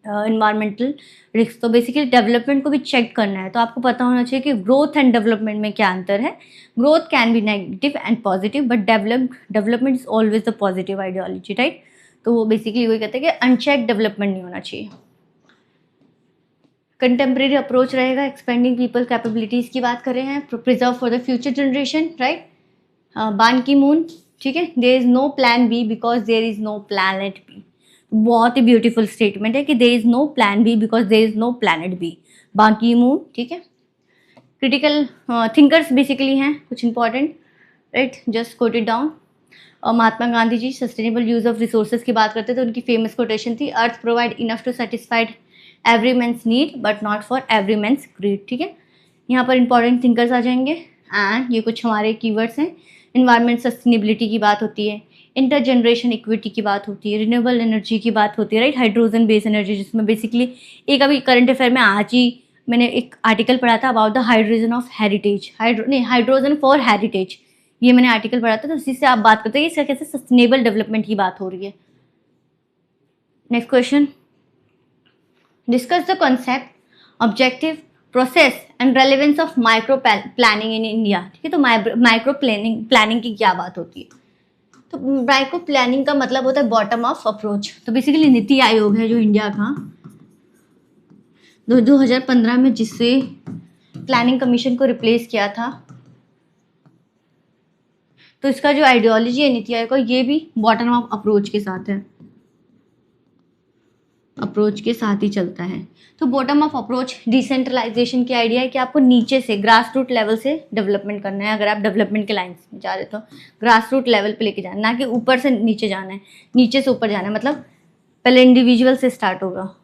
environmental risk. तो बेसिकली डेवलपमेंट को भी चेक करना है, तो आपको पता होना चाहिए कि ग्रोथ एंड डेवलपमेंट में क्या अंतर है। Growth can be negative and positive, but development is always the positive ideology, right. तो वो बेसिकली वही कहते हैं कि अनचेक डेवलपमेंट नहीं होना चाहिए। कंटेम्प्रेरी अप्रोच रहेगा, एक्सपेंडिंग पीपल कैपेबिलिटीज़ की बात कर रहे हैं, preserve for the future generation, right. Ban Ki Moon, ठीक है, there is no plan B because there is no planet B. बहुत ही ब्यूटीफुल स्टेटमेंट है कि there is no plan B because there is no planet B, Ban Ki Moon, ठीक है। Critical thinkers basically हैं कुछ important, right, just quote it down. और महात्मा Gandhi ji sustainable use of resources की बात करते थे, उनकी फेमस कोटेशन थी, earth provide enough to satisfied every man's need but not for every man's greed, ठीक है। यहाँ पर इंपॉर्टेंट थिंकर्स आ जाएंगे एंड ये कुछ हमारे कीवर्ड्स हैं। इन्वायरमेंट सस्टेनेबिलिटी की बात होती है, इंटर जनरेशन इक्विटी की बात होती है, रिन्यूएबल एनर्जी की बात होती है, राइट, हाइड्रोजन बेस्ड एनर्जी, जिसमें बेसिकली एक अभी करंट अफेयर में आज ही मैंने एक आर्टिकल पढ़ा था about the hydrogen of heritage, hydrogen for heritage, ये मैंने आर्टिकल पढ़ा था। तो इसी से आप बात करते हैं इसका कैसे सस्टेनेबल डेवलपमेंट की बात हो रही है। Next question, discuss the concept, objective, process and relevance of micro planning in India. ठीक है, तो माइक्रो प्लानिंग की क्या बात होती है? तो माइक्रो प्लानिंग का मतलब होता है बॉटम ऑफ अप्रोच। तो बेसिकली नीति आयोग है जो इंडिया का 2015 में जिससे प्लानिंग कमीशन को रिप्लेस किया था, तो इसका जो आइडियोलॉजी है नीति आयोग का, ये भी बॉटम ऑफ अप्रोच के साथ है, अप्रोच के साथ ही चलता है। तो बॉटम ऑफ अप्रोच डिसेंट्रलाइजेशन की आइडिया है कि आपको नीचे से ग्रास रूट लेवल से डेवलपमेंट करना है। अगर आप डेवलपमेंट के लाइन में जा रहे तो ग्रास रूट लेवल पे लेके जाना, ना कि ऊपर से नीचे जाना है, नीचे से ऊपर जाना है। मतलब पहले इंडिविजुअल से स्टार्ट होगा,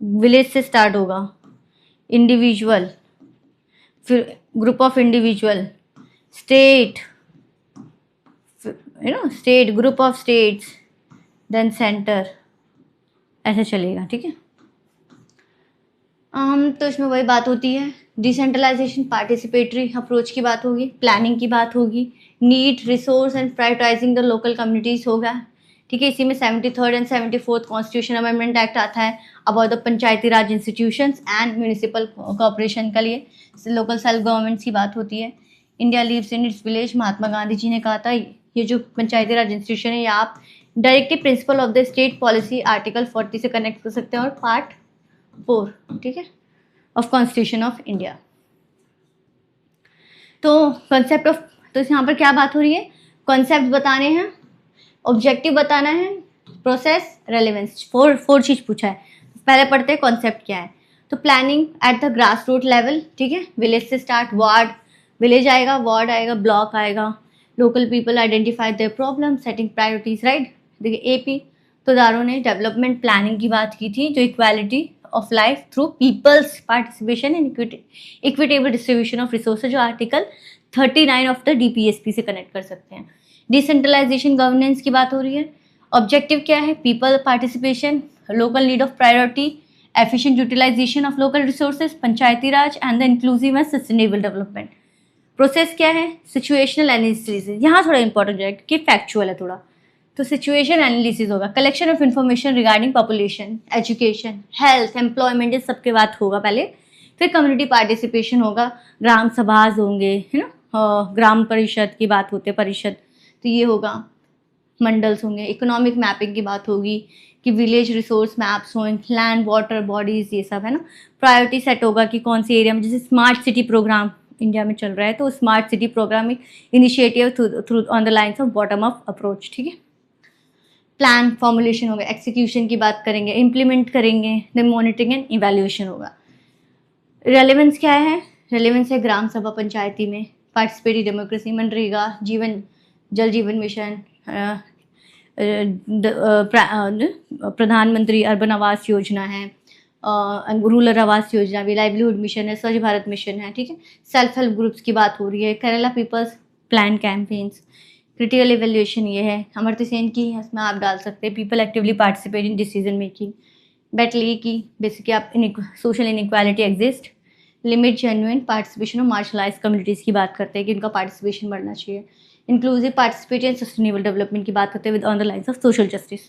विलेज से स्टार्ट होगा, इंडिविजुअल, फिर group of individual, state, state, group of states, then centre, ऐसे चलेगा। ठीक है, तो इसमें वही बात होती है, डिसेंट्रलाइजेशन, पार्टिसिपेटरी अप्रोच की बात होगी, प्लानिंग की बात होगी, need, resource and prioritising the local communities होगा। ठीक है, इसी में 73rd and 74th constitution amendment act आता है about the panchayati raj institutions and municipal corporation का लिए लोकल सेल्फ गवर्नमेंट्स की बात होती है। India lives in its village, Mahatma Gandhi ji ने कहा था ये जो पंचायती राज इंस्टीट्यूशन है, या आप directive principle of the state policy article 40 से कनेक्ट कर सकते हैं, और पार्ट 4, ठीक है, ऑफ कॉन्स्टिट्यूशन ऑफ इंडिया। तो कॉन्सेप्ट ऑफ, तो यहाँ पर क्या बात हो रही है? कॉन्सेप्ट बताने हैं, ऑब्जेक्टिव बताना है, प्रोसेस, रेलेवेंस, फोर चीज पूछा है। पहले पढ़ते हैं कॉन्सेप्ट क्या है। तो planning at the grass root level, ठीक है, विलेज से स्टार्ट, वार्ड, विलेज आएगा, वार्ड आएगा, ब्लॉक आएगा, local people identify their problem, setting priorities, right. देखिए एपी तो दारों ने डेवलपमेंट प्लानिंग की बात की थी, जो equality of life through peoples participation and equitable distribution of resources, जो आर्टिकल 39 ऑफ द डीपीएसपी से कनेक्ट कर सकते हैं। डिसेंट्रलाइजेशन गवर्नेंस की बात हो रही है। ऑब्जेक्टिव क्या है? People participation, local need of priority, efficient utilisation of local resources, Panchayati Raj and the inclusive and sustainable development. Process क्या है? Situational analysis. यहाँ थोड़ा इंपॉर्टेंट है कि फैक्चुअल है थोड़ा, तो सिचुएशन एनालिसिस होगा, collection of information regarding population, education, health, employment, ये सबके बात होगा पहले। फिर कम्युनिटी पार्टिसिपेशन होगा, ग्राम सभाज होंगे, है ना, ग्राम परिषद की बात होती है, परिषद, तो ये होगा, मंडल्स होंगे, इकोनॉमिक मैपिंग की बात होगी कि विलेज रिसोर्स मैप्स हों, लैंड वाटर बॉडीज, ये सब है ना। प्रायोरिटी सेट होगा कि कौन सी एरिया में, जैसे स्मार्ट सिटी प्रोग्राम इंडिया में चल रहा है, तो smart city programme initiative through on the lines of bottom of approach. ठीक है, प्लान फॉर्मुलेशन होगा, एक्सिक्यूशन की बात करेंगे, इम्प्लीमेंट करेंगे, देन मॉनिटरिंग एंड इवैल्यूएशन होगा। रेलेवेंस क्या है? रेलेवेंस है ग्राम सभा पंचायती में, पार्टिसिपेटरी डेमोक्रेसी, मनरेगा, जीवन जल जीवन मिशन, प्रधानमंत्री अर्बन आवास योजना है, रूरल आवास योजना भी, लाइवलीहुड मिशन है, स्वच्छ भारत मिशन है। ठीक है, सेल्फ हेल्प ग्रुप्स की बात हो रही है, Kerala people's plan campaigns, critical evaluation ये है, अमर्त्य सेन की, इसमें आप डाल सकते हैं people actively participate in decision making, बेटली की, बेसिकली आप social inequality exist, limit genuine participation of marginalised communities की बात करते हैं कि उनका पार्टिसिपेशन बढ़ना चाहिए, inclusive participate and sustainable development की बात करते हैं with on the lines of social justice.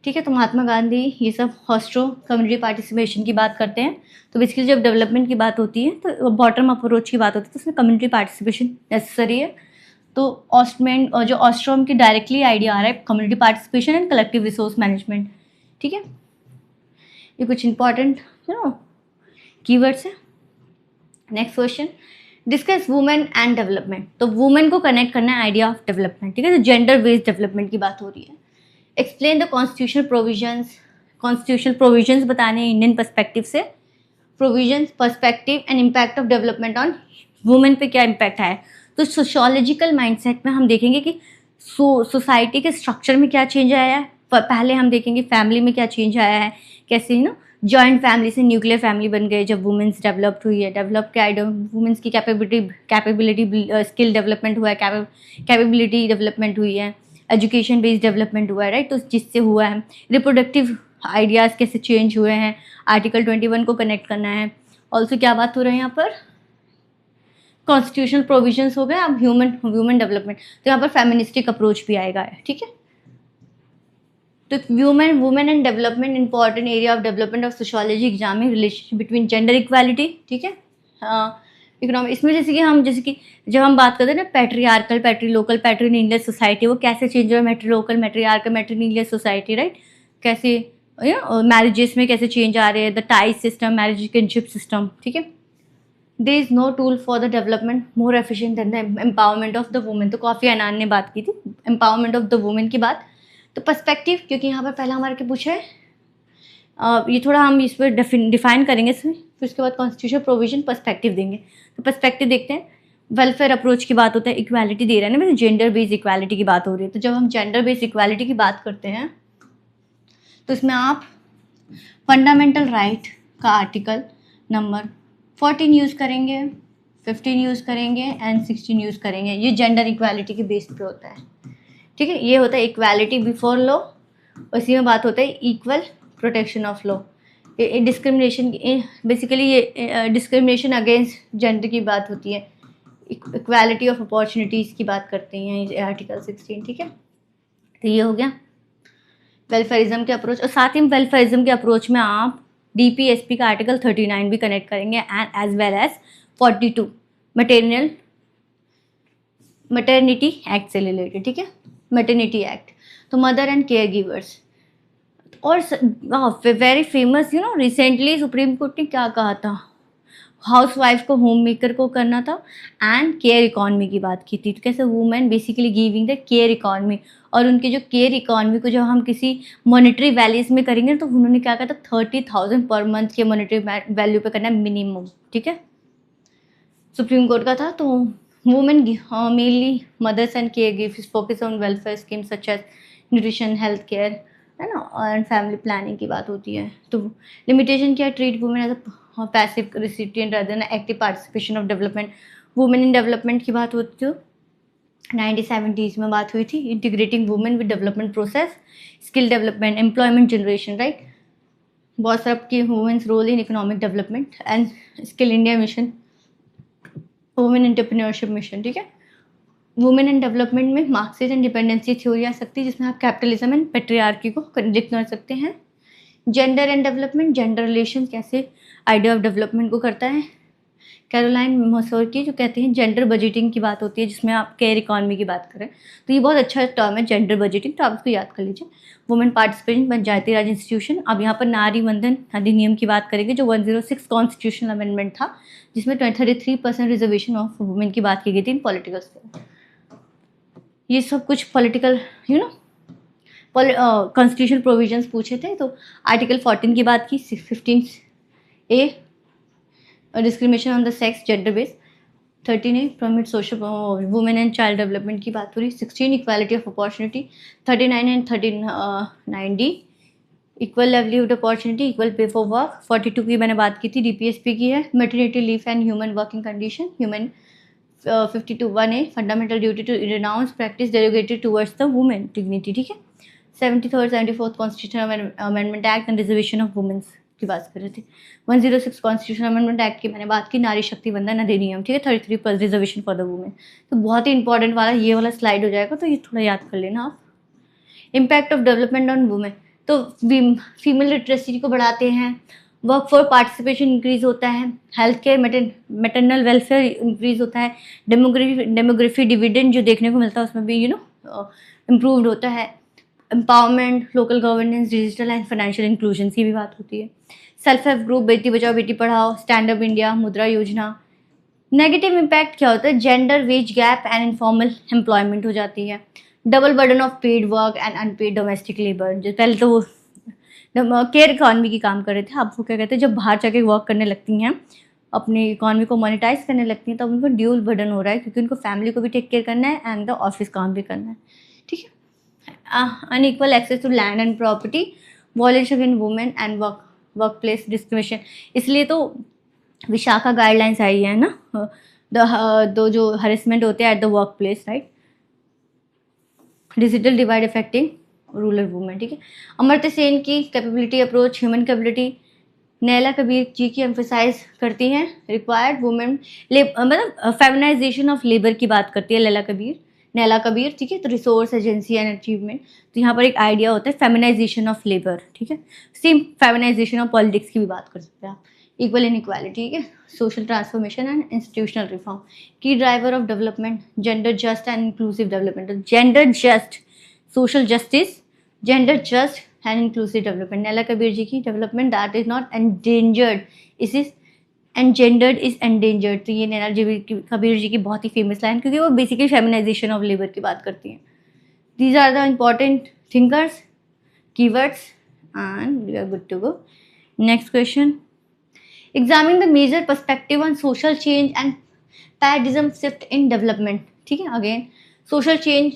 ठीक है, तो महात्मा गांधी ये सब हॉस्ट्रो कम्युनिटी पार्टिसिपेशन की बात करते हैं। तो बेसिकली जब डेवलपमेंट की बात होती है तो बॉटम अप्रोच की बात होती है, तो उसमें कम्युनिटी पार्टिसिपेशन नेसेसरी है। तो ऑस्टमैन और जो ऑस्ट्रोम की डायरेक्टली आइडिया आ रहा है community participation and collective resource management. ठीक है, ये कुछ इंपॉर्टेंट कीवर्ड्स है। Next question, discuss women and development. तो वुमेन को कनेक्ट करना है आइडिया ऑफ डेवलपमेंट। ठीक है, तो जेंडर बेस्ड डेवलपमेंट की बात हो रही है। Explain the constitutional provisions, constitutional provisions बताने इंडियन पर्सपेक्टिव से, provisions, perspective and impact of development on women पे क्या इम्पैक्ट है। तो सोशोलॉजिकल माइंडसेट में हम देखेंगे कि सोसाइटी के स्ट्रक्चर में क्या चेंज आया है। पहले हम देखेंगे फैमिली में क्या चेंज आया है, कैसे जॉइंट फैमिली से न्यूक्लियर फैमिली बन गए जब वुमेन्स डेवलप्ड हुई है, डेवलप के आइडिया वुमेन्स की कैपेबिलिटी स्किल डेवलपमेंट हुआ है, कैपेबिलिटी डेवलपमेंट हुई है, एजुकेशन बेस्ड डेवलपमेंट हुआ है, राइट। तो जिससे हुआ है रिप्रोडक्टिव आइडियाज़ कैसे चेंज हुए हैं, आर्टिकल 21 को कनेक्ट करना है। ऑल्सो क्या बात हो रही है यहाँ पर, कॉन्स्टिट्यूशनल प्रोविजंस हो गए, अब ह्यूमन डेवलपमेंट, तो यहाँ पर फेमिनिस्टिक अप्रोच भी आएगा। ठीक है, तो women women and development, important area of development of sociology, examining relationship between gender equality, ठीक है। इकोनॉमिक, इसमें जैसे कि जब हम बात करते हैं ना पैट्रियार्कल, पैट्रीलोकल, पैट्रीनिलियल सोसाइटी, वो कैसे चेंज हुआ, matrilocal, matriarchal, matrilineal society, right, कैसे मैरिजेस में कैसे चेंज आ रहे हैं, the ties system, marriage kinship system, ठीक है। There is no tool for the development more efficient than the empowerment of the women. तो कॉफी अनान ने बात की थी एम्पावरमेंट ऑफ द वुमेन की बात। तो पर्सपेक्टिव, क्योंकि यहाँ पर पहला हमारे के पूछा है, ये थोड़ा हम इस पर डिफाइन करेंगे इसमें, फिर उसके बाद कॉन्स्टिट्यूशन प्रोविजन, पर्सपेक्टिव देंगे। तो पर्सपेक्टिव देखते हैं, वेलफेयर अप्रोच की बात होता है, इक्वालिटी दे रहा है ना, मतलब जेंडर बेस्ड इक्वालिटी की बात हो रही है। तो जब हम जेंडर बेस्ड इक्वालिटी की बात करते हैं तो इसमें आप फंडामेंटल राइट का आर्टिकल नंबर 14 यूज़ करेंगे, 15 यूज़ करेंगे एंड 16 यूज़ करेंगे। ये जेंडर इक्वालिटी के बेस पे होता है, ठीक है। ये होता है इक्वालिटी बिफोर लॉ, इसी में बात होता है equal protection of law. Discrimination, basically ये डिस्क्रिमिनेशन अगेंस्ट जेंडर की बात होती है, इक्वालिटी ऑफ अपॉर्चुनिटीज़ की बात करते हैं आर्टिकल 16, ठीक है। तो ये हो गया वेलफेयरिज्म के अप्रोच, और साथ ही वेलफेयरिज्म के अप्रोच में आप DPSP का आर्टिकल 39 भी कनेक्ट करेंगे and as well as 42 maternity act से रिलेटेड, ठीक है, मैटरनिटी एक्ट। तो मदर एंड केयर गिवर्स, और very famous, recently supreme court ने क्या कहा था, हाउस वाइफ को, होम मेकर को करना था, एंड केयर इकॉनमी की बात की थी। तो कैसे women basically giving the care economy, और उनके जो केयर इकॉनमी को जब हम किसी मॉनेटरी वैल्यूज में करेंगे तो उन्होंने क्या कहा था, 30,000 पर मंथ के मॉनेटरी वैल्यू पे करना है मिनिमम, ठीक है, सुप्रीम कोर्ट का था। तो women mainly mothers and care gives focus on welfare scheme such as nutrition, health care, है ना, और फैमिली प्लानिंग की बात होती है। तो लिमिटेशन क्या है, treat women as a passive recipient rather than active participation of development. Women in development की बात होती है, 1970s में बात हुई थी, integrating women with development process, skill development, employment generation, right, बहुत सब की women's role in economic development and skill India mission, women entrepreneurship mission, ठीक है। वुमेन एंड डेवलपमेंट में मार्क्सिस्ट एंड डिपेंडेंसी थ्योरी आ सकती है, जिसमें आप कैपिटलिज्म एंड पेट्रियार्की को कंडेक्ट कर सकते हैं। Gender and development, gender relation कैसे आइडिया ऑफ डेवलपमेंट को करता है, कैरोलाइन मसोर की जो कहते हैं जेंडर बजटिंग की बात होती है, जिसमें आप केयर इकॉनमी की बात करें। तो ये बहुत अच्छा टर्म है जेंडर बजटिंग, तो आप इसको याद कर लीजिए। वुमेन पार्टिसिपेशन, पंचायती राज इंस्टीट्यूशन। अब यहाँ पर नारी वंदन अधिनियम की बात करेंगे, जो 106 कॉन्स्टिट्यूशनल अमेंडमेंट था, जिसमें 33% रिजर्वेशन ऑफ वुमेन की बात की गई थी इन पॉलिटिकल स्फीयर। ये सब कुछ पॉलिटिकल कॉन्स्टिट्यूशनल प्रोविजंस पूछे थे। तो आर्टिकल 14 की बात की, 15A discrimination on the sex, gender base, 13A promote social women and child development की बात हो रही, 16 equality of opportunity, 39 and 39D equal livelihood opportunity, equal pay for work, 42 की मैंने बात की थी, DPSP की है, maternity leave and human working condition, human 52(1)A fundamental duty to renounce practice derogated towards the women dignity, ठीक है। 73rd 74th constitutional amendment act and reservation of women's की बात कर रहे थे। 106 कॉन्स्टिट्यूशनल अमेंडमेंट एक्ट की मैंने बात की, नारी शक्ति वंदन अधिनियम, ठीक है, 33% रिजर्वेशन फॉर द वुमेन। तो बहुत ही इंपॉर्टेंट वाला ये वाला स्लाइड हो जाएगा, तो ये थोड़ा याद कर लेना आप। Impact of development on women, तो फीमेल लिटरेसी को बढ़ाते हैं, वर्क फॉर पार्टिसिपेशन इंक्रीज होता है, health care maternal welfare increase होता है, डेमोग्राफी डिविडेंड जो देखने को मिलता है उसमें भी इम्प्रूव्ड होता है, empowerment, local governance, digital and financial inclusion की भी बात होती है, self help group, Beti Bachao Beti Padhao, stand up India, मुद्रा योजना। नेगेटिव इम्पैक्ट क्या होता है, gender wage gap and informal employment हो जाती है, double burden of paid work and unpaid domestic labour. जो पहले तो वो केयर इकॉनमी की काम कर रहे थे, अब वो क्या कहते हैं, जब बाहर जाके वर्क करने लगती हैं, अपनी इकॉनमी को मोनेटाइज करने लगती हैं, तब उनको ड्यूल बर्डन हो रहा है, क्योंकि उनको फैमिली को भी टेक केयर करना है एंड द ऑफिस काम भी करना है, ठीक है। Unequal access to land and property, violation in women and work place discrimination. इसलिए तो विशाखा गाइडलाइंस आई है ना, दो जो हरेसमेंट होते हैं at the work place, right, digital divide affecting rural women, ठीक है। अमर्त्य सेन की कैपेबिलिटी अप्रोच, ह्यूमन कैपेबिलिटी, नैला कबीर जी की एम्फेसाइज करती हैं रिक्वायर्ड वुमेन मतलब फेमिनाइजेशन ऑफ लेबर की बात करती है लैला कबीर, नैला कबीर, ठीक है। तो रिसोर्स एजेंसी एंड अचीवमेंट, तो यहाँ पर एक आइडिया होता है फेमिनाइजेशन ऑफ लेबर, ठीक है। सेम फेमिनाइजेशन ऑफ पॉलिटिक्स की भी बात कर सकते हैं आप। इक्वल इनइक्वालिटी, ठीक है। Social transformation and institutional reform, key driver of development, gender just and inclusive development, gender just social justice, gender just and inclusive development. Naila Kabeer ji की development that is not endangered is engendered is endangered. तो ये नैना कबीर जी की बहुत ही famous line, क्योंकि वो basically feminisation of labour की बात करती हैं। These are the important thinkers, keywords, and we are good to go. Next question, examine the major perspective on social change and paradigm shift in development, ठीक है। Again social change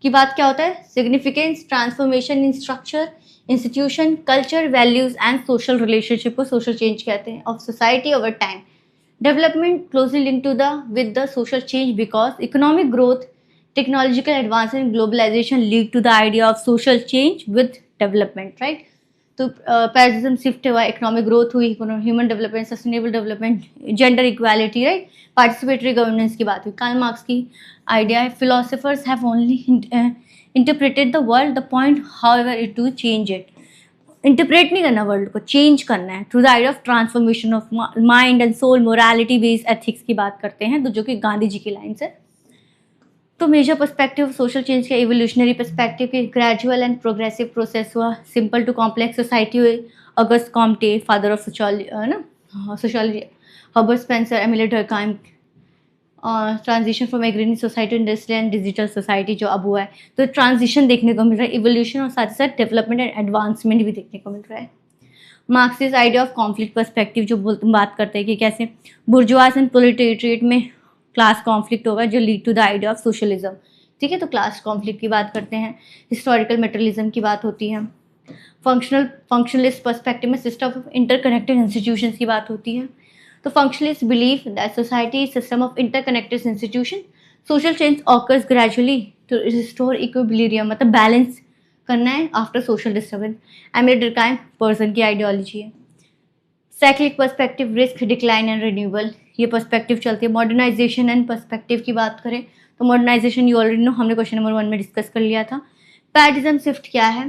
की बात क्या होता है, significance, transformation in structure, institution, culture, values and social relationship को social change कहते हैं of society over time. Development closely link to the with the social change because economic growth, technological advancement, globalisation lead to the idea of social change with development, right. तो paradigm shift हुआ, economic growth हुई, human development, sustainable development, gender equality, right, participatory governance की बात हुई। Karl Marx की idea है, philosophers have only interpreted the world, the point however it to change it. Interpret नहीं करना वर्ल्ड को, चेंज करना है through the idea of transformation of mind and soul, morality based ethics की बात करते हैं, तो जो कि गांधी जी की लाइन्स है। तो major perspective of social change के एवोल्यूशनरी पर्सपेक्टिव के ग्रेजुअल एंड प्रोग्रेसिव प्रोसेस हुआ, सिंपल टू कॉम्प्लेक्स सोसाइटी हुई, August Comte father of sociology, Herbert Spencer, Emile Durkheim, transition from agrarian society industrial and digital society जो अब हुआ है, तो transition देखने को मिल रहा है, इवोल्यूशन और साथ ही साथ डेवलपमेंट एंड एडवांसमेंट भी देखने को मिल रहा है। Marxist idea of conflict perspective जो बात करते हैं कि कैसे बुर्जुआस एंड प्रोलेटेरिएट में क्लास कॉन्फ्लिक्ट होगा जो lead to the idea of socialism, ठीक है। तो क्लास कॉन्फ्लिक्ट की बात करते हैं, हिस्टोरिकल मटेरियलिज्म की बात होती है, फंक्शनलिस्ट पर्सपेक्टिव में सिस्टम ऑफ इंटरकनेक्टेड इंस्टीट्यूशंस की बात होती है। तो functionalist believe that society is system of interconnected institution, social change occurs gradually to restore equilibrium, मतलब बैलेंस करना है after social disturbance. Emile Durkheim person की आइडियोलॉजी है। Cyclic perspective, risk, decline and renewal, ये पर्सपेक्टिव चलती है। Modernisation and perspective की बात करें तो मॉडर्नाइजेशन यू ऑलरेडी नो, हमने क्वेश्चन नंबर 1 में डिस्कस कर लिया था। पैराडिज्म शिफ्ट क्या है,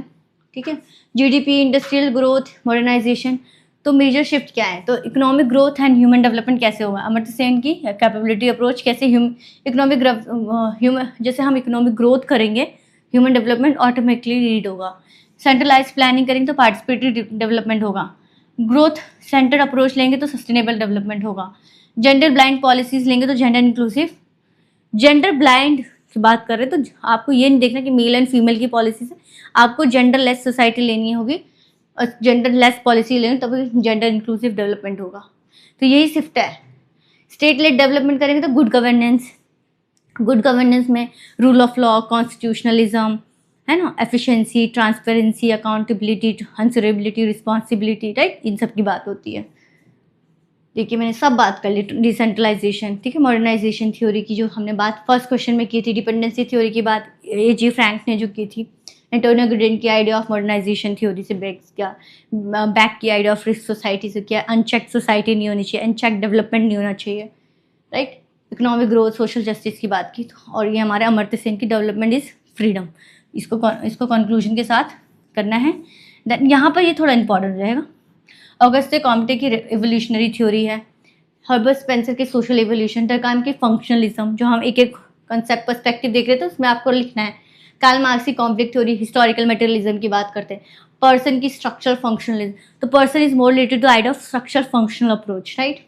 ठीक है। जीडीपी, इंडस्ट्रियल ग्रोथ, मॉडर्नाइजेशन, तो मेजर शिफ्ट क्या है, तो economic growth and human development कैसे होगा, अमर्त्य सेन की कैपेबिलिटी अप्रोच, कैसे जैसे हम इकोनॉमिक ग्रोथ करेंगे ह्यूमन डेवलपमेंट ऑटोमेटिकली लीड होगा। सेंट्रलाइज प्लानिंग करेंगे तो पार्टिसिपेटरी डेवलपमेंट होगा। ग्रोथ सेंटर्ड अप्रोच लेंगे तो सस्टेनेबल डेवलपमेंट होगा। जेंडर ब्लाइंड पॉलिसीज लेंगे तो जेंडर इंक्लूसिव। जेंडर ब्लाइंड की बात कर रहे हैं तो आपको ये नहीं देखना कि मेल एंड फीमेल की पॉलिसीज है, आपको जेंडर लेस सोसाइटी लेनी होगी और जेंडर लेस पॉलिसी लेंगे तभी जेंडर इंक्लूसिव डेवलपमेंट होगा। तो यही शिफ्ट है। स्टेट लेड डेवलपमेंट करेंगे तो गुड गवर्नेंस में रूल ऑफ लॉ, कॉन्स्टिट्यूशनलिज्म, है ना, efficiency, transparency, accountability, answerability, responsibility, right, इन सब की बात होती है। देखिए मैंने सब बात कर ली। डिसेंट्रलाइजेशन, ठीक है। मॉडर्नाइजेशन थ्योरी की जो हमने बात फर्स्ट क्वेश्चन में की थी, डिपेंडेंसी थ्योरी की बात A.G. फ्रैंक ने जो की थी, एंटोनियो गुडेन की आइडिया ऑफ मॉडर्नाइजेशन थ्योरी से बैक की आइडिया ऑफ रिस्क सोसाइटी से क्या, अनचेक सोसाइटी नहीं होनी चाहिए, अनचेक डेवलपमेंट नहीं होना चाहिए, right. Economic growth, social justice की बात की, और ये हमारे अमर्त्य सेन की डेवलपमेंट इज फ्रीडम, इसको कंक्लूजन के साथ करना है। देन यहाँ पर ये थोड़ा इंपॉर्टेंट रहेगा। ऑगस्टे कॉम्टे की एवोल्यूशनरी थ्योरी है, हर्बर्ट स्पेंसर के सोशल एवोल्यूशन, डर्कहाइम की फंक्शनलिज्म, जो हम एक एक कंसेप्ट पर्सपेक्टिव देख रहे थे उसमें आपको लिखना है। कार्ल मार्क्स की कॉन्फ्लिक्ट थ्योरी, हिस्टोरिकल मटेरियलिज्म की बात करते हैं। पर्सन की स्ट्रक्चरल फंक्शनलिज्म, तो Parsons is more related to idea of structural functional approach, right.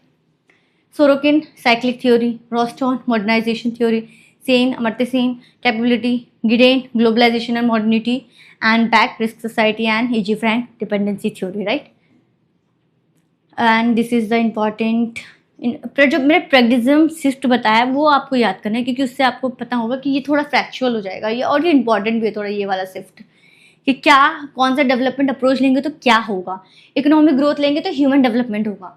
Sorokin cyclic theory, Rostow modernisation theory, Sen Amartya Sen capability, Giddens globalisation and modernity, and Beck risk society, and A.G. Frank dependency theory, right. And this is the important जो मैंने प्रेगनेटिज्म shift बताया वो आपको याद करना है, क्योंकि उससे आपको पता होगा कि ये थोड़ा फैक्चुअल हो जाएगा ये, और ये इंपॉर्टेंट भी है थोड़ा ये वाला शिफ्ट, कि क्या कौन सा डेवलपमेंट अप्रोच लेंगे तो क्या होगा। इकोनॉमिक ग्रोथ लेंगे तो ह्यूमन डेवलपमेंट होगा,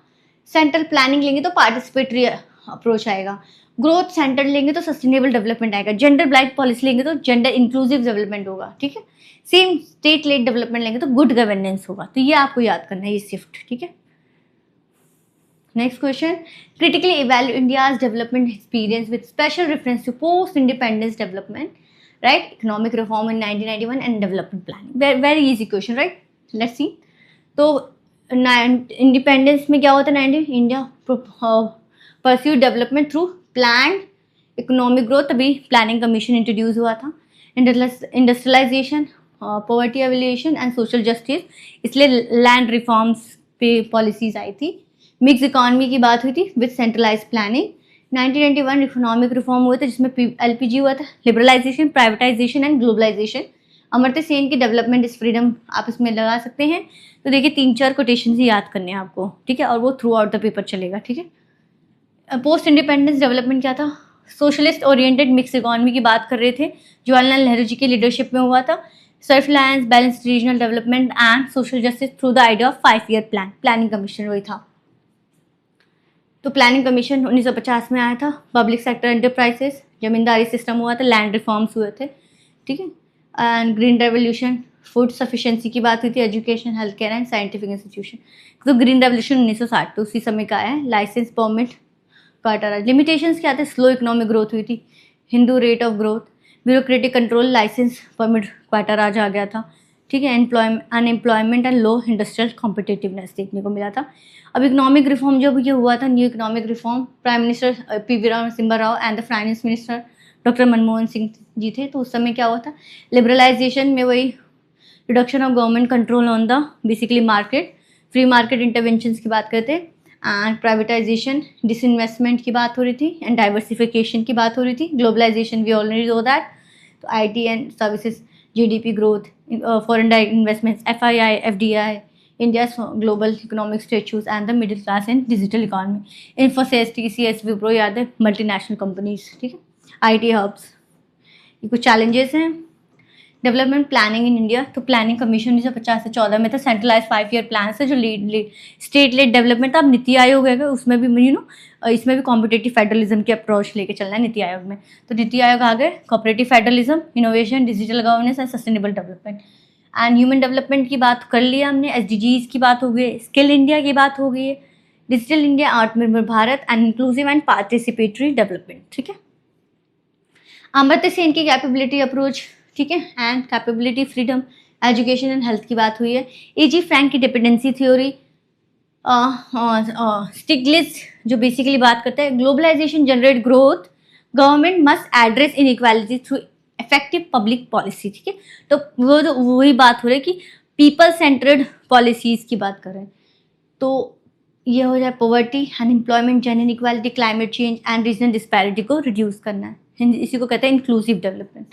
सेंट्रल प्लानिंग लेंगे तो पार्टिसिपेटरी अप्रोच आएगा, ग्रोथ सेंटर लेंगे तो सस्टेनेबल डेवलपमेंट आएगा, जेंडर ब्लाइंड पॉलिसी लेंगे तो जेंडर इंक्लूसिव डेवलपमेंट होगा, ठीक है। सेम स्टेट लेड डेवलपमेंट लेंगे तो गुड गवर्नेंस होगा। तो ये आपको याद करना है ये शिफ्ट, ठीक है। Next question. Critically evaluate India's development experience with special reference to post-independence development, right? Economic reform in 1991 and development planning. Very, very easy question, right? Let's see. तो इंडिपेंडेंस में क्या होता है? India pursue development through plan economic growth, तभी planning commission introduce हुआ था. Industrialisation, poverty alleviation and social justice, इसलिए land reforms पे पॉलिसीज आई थी. मिक्स इकॉनमी की बात हुई थी with centralise planning. 1991 economic reform हुए थे जिसमें LPG हुआ था, liberalisation, privatisation and globalisation. Amartya Sen की डेवलपमेंट इज फ्रीडम आप इसमें लगा सकते हैं. तो देखिए 3-4 कोटेशन ही याद करने हैं आपको, ठीक है, और वो थ्रू आउट द पेपर चलेगा, ठीक है. पोस्ट इंडिपेंडेंस डेवलपमेंट क्या था? सोशलिस्ट ओरिएंटेड मिक्स इकॉनमी की बात कर रहे थे, जवाहरलाल नेहरू जी की लीडरशिप में हुआ था. Self reliance, balanced regional development and social justice through the idea of 5-year plan. Planning commission वही था. तो प्लानिंग कमीशन 1950 में आया था. पब्लिक सेक्टर एंटरप्राइजेस, जमींदारी सिस्टम हुआ था, लैंड रिफॉर्म्स हुए थे, ठीक है. And green revolution, food sufficiency की बात हुई थी, education, health care and scientific institution. तो ग्रीन रेवोल्यूशन 1960 तो उसी समय का है. लाइसेंस, परमिट, क्वार्टर राज. लिमिटेशंस क्या थे? स्लो इकोनॉमिक ग्रोथ हुई थी, Hindu rate of growth, bureaucratic control, licence, permit, quota raj आ गया था, ठीक है. Unemployment and low industrial competitiveness देखने को मिला था. अब इकोनॉमिक रिफॉर्म जब ये हुआ था, new economic reform, prime minister PV Narasimha Rao and the finance minister doctor Manmohan Singh ji थे. तो उस समय क्या हुआ था? लिबरलाइजेशन में वही reduction of government control on the basically market, free market interventions की बात करते हैं, एंड प्राइवेटाइजेशन, डिसइन्वेस्टमेंट की बात हो रही थी, एंड डाइवर्सिफिकेशन की बात हो रही थी. Globalisation we already know that. तो IT and services, GDP growth, foreign direct investments, FII, FDI, India's global economic statues and the middle class and digital economy. Infosys, TCS, Wipro, याद है, multinational companies, ठीक है. IT hubs. ये कुछ challenges हैं. Development planning in India, तो planning commission 1950 से 14 में था. सेंट्रलाइज 5-year प्लान से जो स्टेट लेड डेवलपमेंट था. अब नीति आयोग है, उसमें भी इसमें भी कॉम्पिटेटिव फेडरलिज्म की अप्रोच लेके चलना है नीति आयोग में. तो नीति आयोग आ गए, cooperative federalism, innovation, digital governance and sustainable development. And human development की बात कर लिया हमने, SDGs की बात हो गई, स्किल इंडिया की बात हो गई है, digital India, Atmanirbhar Bharat and inclusive and participatory development, ठीक है. अमर्त्य सेन की कैपेबिलिटी अप्रोच, ठीक है, and capability freedom, education and health की बात हुई है. AG फ्रैंक की डिपेंडेंसी थ्योरी, स्टिग्लिट्ज जो बेसिकली बात करता है globalisation generate growth, government must address inequality through effective public policy, ठीक है. तो वही बात हो रही है कि पीपल सेंटर्ड पॉलिसीज की बात कर रहे हैं. तो ये हो जाए poverty, unemployment, gender inequality, climate change and regional disparity को रिड्यूस करना है. इसी को कहते हैं इंक्लूसिव डेवलपमेंट.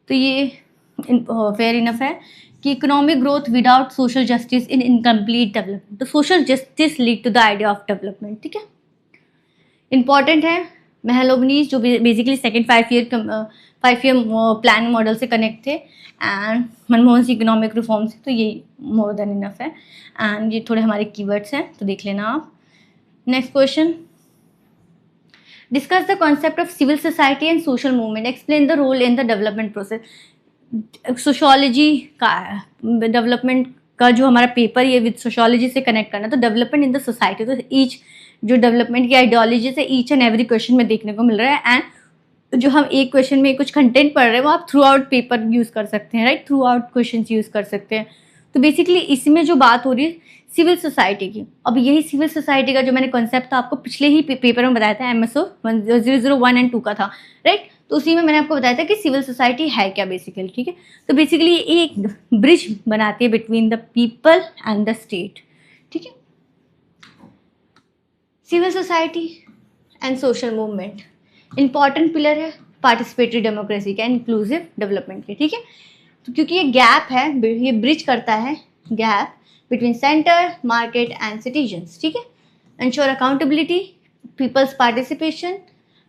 तो ये फेयर इनफ है कि economic growth without social justice in incomplete development. तो social justice lead to the idea of development, ठीक है. इंपॉर्टेंट है महलोबनीज जो basically second 5-year plan model से कनेक्ट थे, and Manmohan Singh economic reform से. तो ये मोर देन इनफ है. एंड ये थोड़े हमारे कीवर्ड्स हैं, तो देख लेना आप. Next question. Discuss the concept of civil society and social movement, explain the role in the development process. Sociology का डेवलपमेंट का जो हमारा पेपर ये विद सोशोलॉजी से कनेक्ट करना. तो डेवलपमेंट इन द सोसाइटी, तो ईच जो डेवलपमेंट की आइडियोलॉजी से ईच एंड एवरी क्वेश्चन में देखने को मिल रहा है. एंड जो हम एक क्वेश्चन में कुछ कंटेंट पढ़ रहे हैं वो आप थ्रू आउट पेपर यूज़ कर सकते हैं, right, through out question use कर सकते हैं. तो बेसिकली इसमें जो बात हो रही है सिविल सोसाइटी की. अब यही सिविल सोसाइटी का जो मैंने कॉन्सेप्ट था आपको पिछले ही पेपर में बताया था, MSO 001 and 2 का था, राइट. तो उसी में मैंने आपको बताया था कि सिविल सोसाइटी है क्या बेसिकली, ठीक है. तो बेसिकली एक ब्रिज बनाती है between the people and the state, ठीक है. Civil society and social movement important pillar है पार्टिसिपेटरी डेमोक्रेसी का, इंक्लूसिव डेवलपमेंट के, ठीक है. तो क्योंकि ये गैप है, ये ब्रिज करता है gap between centre, market and citizens, ठीक है. Ensure accountability, people's participation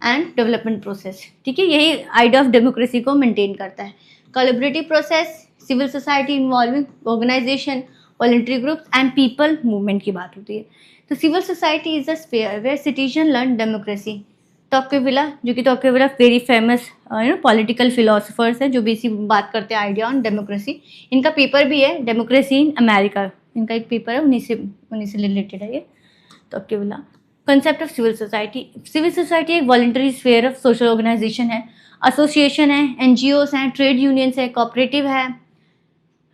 and development process, ठीक है. यही आइडिया ऑफ डेमोक्रेसी को मेंटेन करता है. Collaborative process, civil society involving organisation, voluntary groups and people movement की बात होती है. तो civil society is a sphere where citizen learn democracy. Tocqueville, जो कि Tocqueville very famous political philosophers हैं जो बेसिक बात करते हैं आइडिया ऑन डेमोक्रेसी. इनका पेपर भी है डेमोक्रेसी इन अमेरिका, इनका एक पेपर है, उन्हीं से रिलेटेड है ये Tocqueville. Concept of civil society एक voluntary sphere of social organisation है, एसोसिएशन है, एनजीओस हैं, ट्रेड यूनियंस है, कोऑपरेटिव है,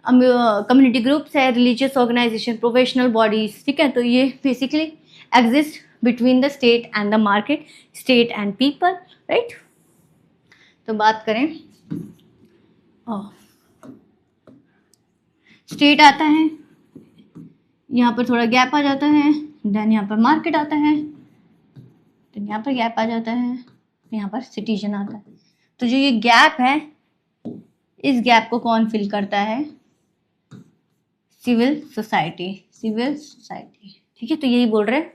कम्युनिटी ग्रुप्स है, रिलीजियस ऑर्गेनाइजेशन, प्रोफेशनल बॉडीज, ठीक है। तो ये basically exist between the state and the market, state and people, right. तो बात करें, स्टेट आता है, यहाँ पर थोड़ा गैप आ जाता है, देन यहाँ पर मार्केट आता है, देन यहाँ पर गैप आ जाता है, यहाँ पर सिटीजन आता है। तो जो ये गैप है, इस गैप को कौन फिल करता है? सिविल सोसाइटी, ठीक है। तो यही बोल रहे हैं,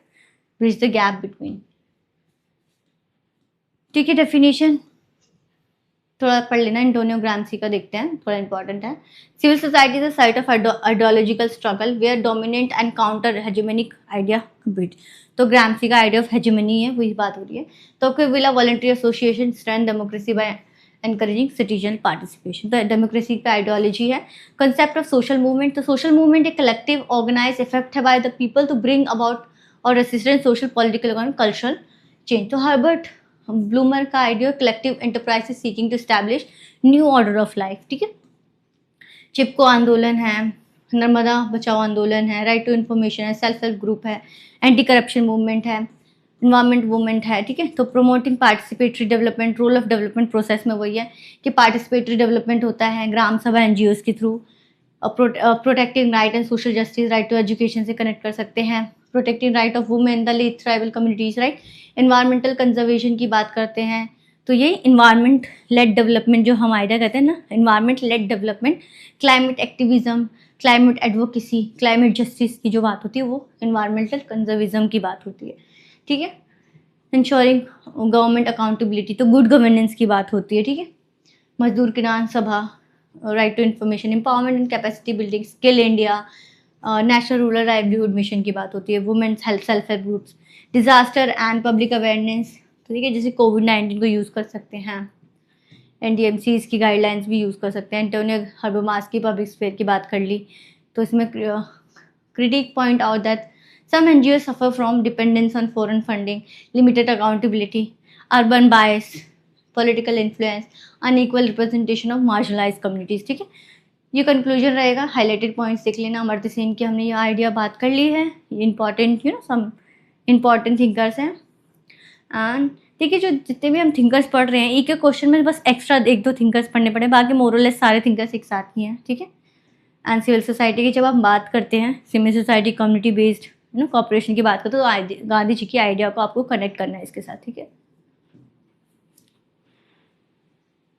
ब्रिज द गैप बिटवीन, ठीक है। डेफिनेशन थोड़ा पढ़ लेना, एंटोनियो ग्राम्सी का देखते हैं, थोड़ा इंपॉर्टेंट है। Civil society is a site of ideological struggle where dominant and counter hegemonic idea compete. तो ग्राम्सी का आइडिया ऑफ हेजेमनी है, वही बात हो रही है। तो विला voluntary association strength democracy by encouraging citizen participation. तो डेमोक्रेसी का आइडियोलॉजी है। कंसेप्ट ऑफ सोशल मूवमेंट, तो सोशल मूवमेंट एक कलेक्टिव ऑर्गेनाइज इफेक्ट है by the people to bring about or assistant social political or cultural change. तो Herbert Blumer का idea collective enterprise seeking to establish new order of life, ठीक है। चिपको आंदोलन है, नर्मदा बचाओ आंदोलन है, right to information है, self help group है, anti corruption movement है, environment movement है, ठीक है। तो promoting participatory development, role of development process में वही है कि पार्टिसिपेटरी डेवलपमेंट होता है ग्राम सभा एनजीओस के थ्रू। Protecting right and social justice, right to education से कनेक्ट कर सकते हैं। Protecting right of women, the lead tribal communities, right. Environmental conservation की बात करते हैं, तो ये इन्वायरमेंट लेड डेवलपमेंट जो हम आइडिया कहते हैं ना, environment lead development, climate activism, climate advocacy, climate justice की जो बात होती है वो इन्वायरमेंटल कंजर्विज्म की बात होती है, ठीक है। इंश्योरिंग गवर्नमेंट अकाउंटेबिलिटी, तो गुड गवर्नेंस की बात होती है, ठीक है। Mazdoor Kisan Sabha, right to information, empowerment and capacity building, skill India, national rural livelihood mission की बात होती है, women's health, self help groups, disaster and public awareness, तो ठीक है, जैसे कोविड-19 को यूज़ कर सकते हैं, एनडीएमसीज की गाइडलाइंस भी यूज़ कर सकते हैं। एंटोनियो हर्बमास की पब्लिक स्फीयर की बात कर ली, तो इसमें critic point out that some NGOs suffer from dependence on foreign funding, limited accountability, urban bias, political influence, unequal representation of marginalized communities, ठीक है। ये कंक्लूजन रहेगा, हाईलाइटेड पॉइंट्स देख लेना। अमर्त्य सेन की हमने ये आइडिया बात कर ली है, ये इंपॉर्टेंट सम इंपॉर्टेंट थिंकर्स हैं। एंड ठीक है, जो जितने भी हम थिंकर्स पढ़ रहे हैं, एक एक क्वेश्चन में बस एक्स्ट्रा एक दो थिंकर्स पढ़ने पड़े, बाकी मोरलेस सारे थिंकर्स एक साथ ही हैं, ठीक है। एंड सिविल सोसाइटी की जब हम बात करते हैं, civil society community based corporation की बात करते हैं, तो गांधी जी की आइडिया को आपको कनेक्ट करना है इसके साथ, ठीक है।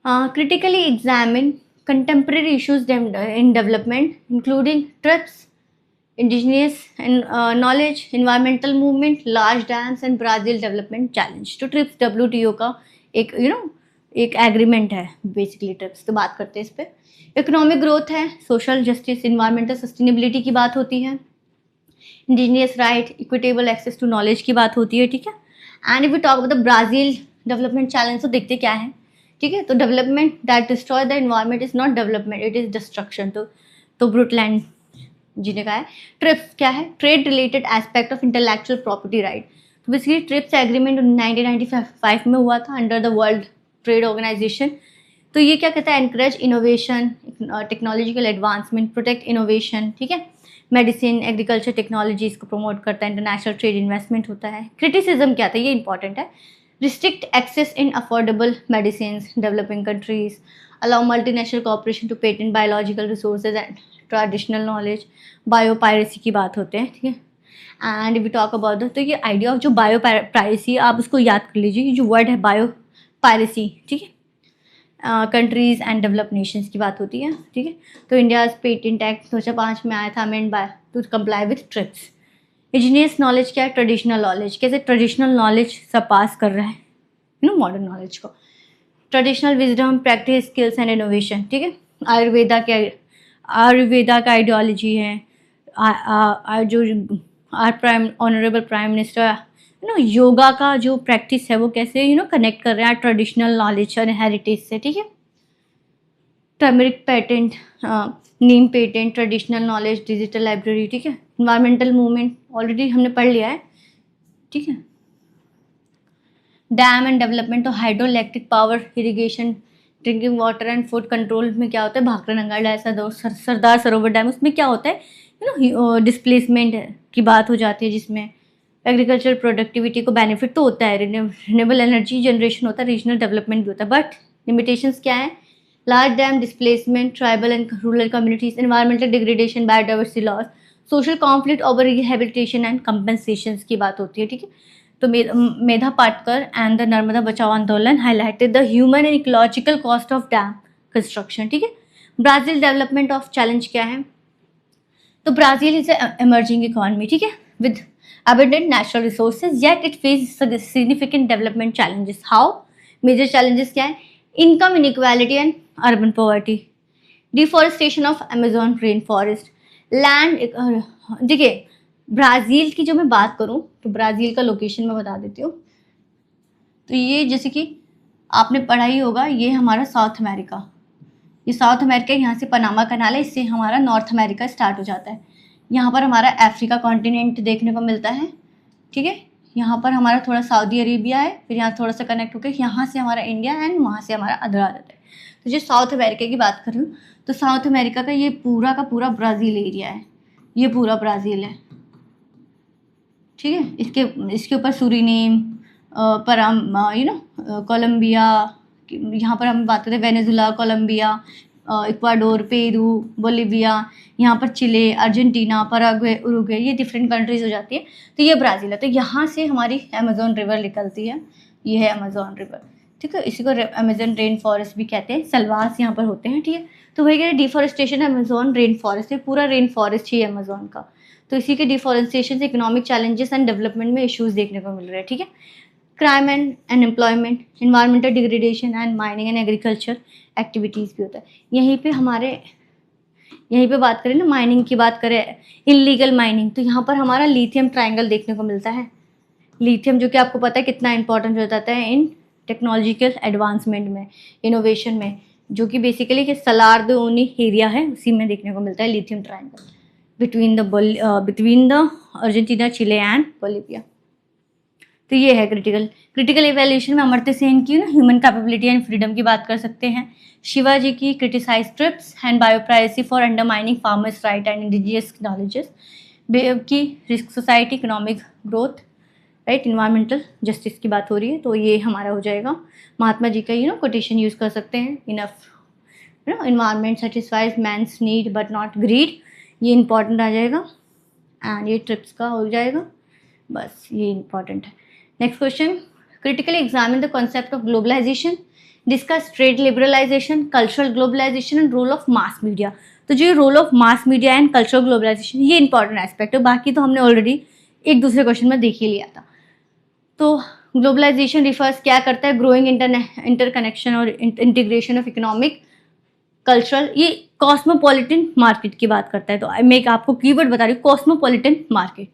Critically examine contemporary issues in development including trips, indigenous knowledge, environmental movement, large dams and Brazil development challenge. तो ट्रिप्स WTO का एक एक एग्रीमेंट है बेसिकली ट्रिप्स, तो बात करते हैं इस पर। इकोनॉमिक ग्रोथ है, सोशल जस्टिस, इन्वायरमेंटल सस्टेनेबिलिटी की बात होती है, indigenous right, equitable access to knowledge की बात होती है, ठीक है। And if we talk about the Brazil development challenge, तो देखते क्या है, ठीक है। तो development that destroy the environment is not development, it is destruction. तो ब्रुटलैंड जी ने कहा है। ट्रिप्स क्या है? Trade related aspect of intellectual property right. तो बेसिकली ट्रिप्स एग्रीमेंट 1995 में हुआ था under the world trade organisation. तो ये क्या कहता है? Encourage innovation, technological advancement, protect innovation, ठीक है। मेडिसिन, एग्रीकल्चर टेक्नोलॉजीज को प्रमोट करता है, इंटरनेशनल ट्रेड इन्वेस्टमेंट होता है। क्रिटिसिज्म क्या था? ये इंपॉर्टेंट है। Restrict access in affordable medicine developing countries, allow multinational corporation to patent biological resources and traditional knowledge, biopiracy की बात होते हैं, ठीक है। And we talk about the, तो ये आइडिया ऑफ जो बायोपायरेसी, आप उसको याद कर लीजिए, ये जो वर्ड है बायोपायरेसी, ठीक है। कंट्रीज एंड डेवलप नेशंस की बात होती है, ठीक है। तो इंडिया पेटेंट एक्ट 2005 में आया था, amend by to comply with TRIPS. Engineers knowledge क्या है? Traditional knowledge. कैसे ट्रेडिशनल नॉलेज सरपास कर रहा है मॉडर्न नॉलेज को। Traditional wisdom, practice, skills and innovation, ठीक है। आयुर्वेदा का आइडियोलॉजी है। जो our honourable prime minister yoga का जो प्रैक्टिस है वो कैसे कनेक्ट कर रहे हैं ट्रेडिशनल नॉलेज और हेरिटेज से, ठीक है। Turmeric patent, neem patent, traditional knowledge, digital library, ठीक है। इन्वायरमेंटल मूवमेंट ऑलरेडी हमने पढ़ लिया है। ठीक है। डैम एंड डेवलपमेंट, तो hydro electric power, irrigation, drinking water and food control में क्या होता है, भाखड़ा नंगा डैम, सरदार सरोवर डैम, उसमें क्या होता है, डिस्प्लेसमेंट की बात हो जाती है, जिसमें एग्रीकल्चर प्रोडक्टिविटी को बेनिफिट तो होता है, रिन्यूएबल एनर्जी जनरेशन होता है, रीजनल डेवलपमेंट भी होता है, बट लिमिटेशंस क्या है, large dam displacement, tribal and rural communities, environmental degradation, biodiversity loss, social conflict over rehabilitation and compensation की बात होती है, ठीक है। तो मेधा पाटकर एंड द नर्मदा बचाओ आंदोलन highlighted the human and ecological cost of dam construction, ठीक है। ब्राज़ील डेवलपमेंट ऑफ चैलेंज क्या है, तो ब्राज़ील इज एमर्जिंग इकोनॉमी, ठीक है, with abundant natural resources, yet it faces significant development challenges. How? Major challenges क्या है, income inequality and urban poverty, deforestation of Amazon rainforest, land, देखिए Brazil की जो मैं बात करूं तो ब्राज़ील का लोकेशन मैं बता देती हूँ। तो ये जैसे कि आपने पढ़ा ही होगा, ये हमारा साउथ अमेरिका, ये साउथ अमेरिका, यहाँ से पनामा कनाल है, इससे हमारा नॉर्थ अमेरिका स्टार्ट हो जाता है। यहाँ पर हमारा अफ्रीका कॉन्टिनेंट देखने को मिलता है, ठीक है। यहाँ पर हमारा थोड़ा सऊदी अरेबिया है, फिर यहाँ थोड़ा सा कनेक्ट होकर यहाँ से हमारा इंडिया एंड वहाँ से हमारा अदर आ जाता है। तो जो साउथ अमेरिका की बात कर रही हूँ, तो साउथ अमेरिका का ये पूरा का पूरा ब्राज़ील एरिया है, ये पूरा ब्राज़ील है, ठीक है। इसके ऊपर सूरीनेम, कोलंबिया, यहाँ पर हम बात करते हैं Venezuela, Colombia, Ecuador, Peru, Bolivia, यहाँ पर चिले, अर्जेंटीना, पराग्वे, उरुग्वे, ये डिफरेंट कंट्रीज हो जाती है। तो ये ब्राज़ील है। तो यहाँ से हमारी अमेज़न रिवर निकलती है, ये है अमेज़न रिवर, ठीक है। इसी को अमेज़न रेन फॉरेस्ट भी कहते हैं, सलवास यहाँ पर होते हैं, ठीक है। तो वही कह रहे डिफॉरेस्टेशन अमेज़न रेन फॉरेस्ट, ये पूरा रेन फॉरेस्ट ही है अमेज़न का। तो इसी के डिफॉरेस्टेशन से इकोनॉमिक चैलेंजेस एंड डेवलपमेंट में इश्यूज देखने को मिल रहे हैं, ठीक है। Crime and unemployment, environmental degradation and mining and agriculture activities भी होता है। यहीं पे बात करें ना, माइनिंग की बात करें, इलीगल माइनिंग, तो यहाँ पर हमारा लिथियम ट्रायंगल देखने को मिलता है। लिथियम जो कि आपको पता है कितना इंपॉर्टेंट हो जाता है इन टेक्नोलॉजिकल एडवांसमेंट में, इनोवेशन में, जो कि बेसिकली कि सलार द ओनी एरिया है, उसी में देखने को मिलता है lithium triangle between the Argentina, Chile and Bolivia. तो ये है क्रिटिकल इवैल्यूएशन में अमर्त्य सेन की ना ह्यूमन कैपेबिलिटी एंड फ्रीडम की बात कर सकते हैं। शिवाजी की criticise TRIPS and biopiracy for undermining farmers right and indigenous knowledges, की risk society, economic growth, right, environmental justice की बात हो रही है, तो ये हमारा हो जाएगा। महात्मा जी का कोटेशन यूज़ कर सकते हैं, enough environment satisfies man's need but not greed, ये इंपॉर्टेंट आ जाएगा। एंड ये ट्रिप्स का हो जाएगा, बस ये इंपॉर्टेंट है। Next question, critically examine the concept of globalisation, discuss trade liberalisation, cultural globalisation and role of mass media. तो जो role of mass media and cultural globalisation, ये इंपॉर्टेंट एस्पेक्ट है, बाकी तो हमने ऑलरेडी एक दूसरे क्वेश्चन में देख ही लिया था। तो ग्लोबलाइजेशन रिफर्स क्या करता है, ग्रोइंग इंटरकनेक्शन और इंटीग्रेशन ऑफ इकोनॉमिक, कल्चरल, ये कॉस्मोपॉलिटन मार्केट की बात करता है। तो मैं आपको कीवर्ड बता रही हूँ, cosmopolitan market,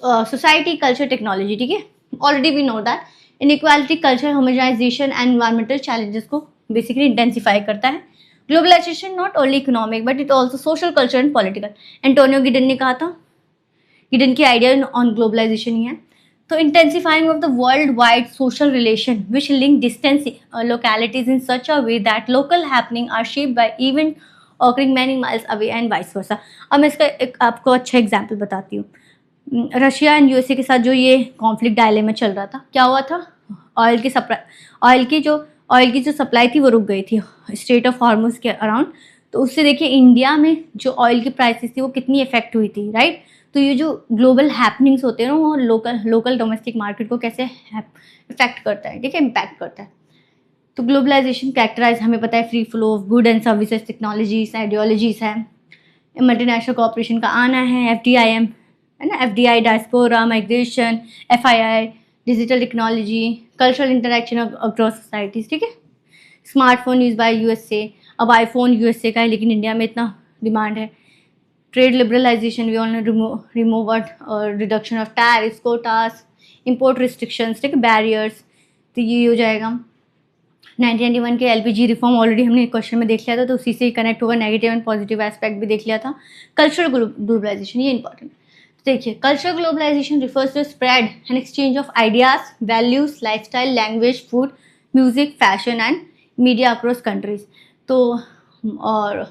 society, culture, technology, ठीक है। Already we know that inequality, culture, homogenisation and environmental challenges को बेसिकली इंटेंसिफाई करता है। Globalisation not only economic but it also social, culture and political. Antonio Giddens ने कहा था, गिडन की आइडिया ऑन ग्लोबलाइजेशन ही है। तो intensifying of the world wide social relation which link distance localities in such a way that local happening are shaped by event occurring many miles away and vice versa. अब मैं इसका एक आपको अच्छा example बताती हूँ। रशिया एंड यूएसए के साथ जो ये कॉन्फ्लिक्ट डायलेमा चल रहा था, क्या हुआ था, ऑयल की जो सप्लाई थी वो रुक गई थी स्ट्रेट ऑफ हॉर्मुज के अराउंड। तो उससे देखिए इंडिया में जो ऑयल की प्राइसेस थी वो कितनी इफेक्ट हुई थी, राइट। तो ये जो ग्लोबल हैपनिंग्स होते हैं ना, वो लोकल डोमेस्टिक मार्केट को कैसे इफेक्ट करता है, ठीक है, इम्पैक्ट करता है। तो ग्लोबलाइजेशन कैरेक्टराइज, हमें पता है, free flow of good and services, technologies, ideologies है, मल्टीनेशनल कॉर्पोरेशन का आना है, FDIM है ना, FDI, diaspora, migration, FII, digital technology, cultural interaction across societies, ठीक है। स्मार्टफोन यूज बाय USA, अब आईफोन USA का है लेकिन इंडिया में इतना डिमांड है। Trade liberalisation, we all remove reduction of tariffs, quotas, import restrictions, ठीक है, बैरियर्स, तो ये हो जाएगा। 1991 के LPG रिफॉर्म ऑलरेडी हमने एक क्वेश्चन में देख लिया था, तो उसी से कनेक्ट होगा, नेगेटिव एंड पॉजिटिव एस्पेक्ट भी देख लिया था। कल्चरल ग्लोबलाइजेशन, ये इंपॉर्टेंट। देखिए, cultural globalisation refers to spread and exchange of ideas, values, lifestyle, language, food, music, fashion and media across countries. तो और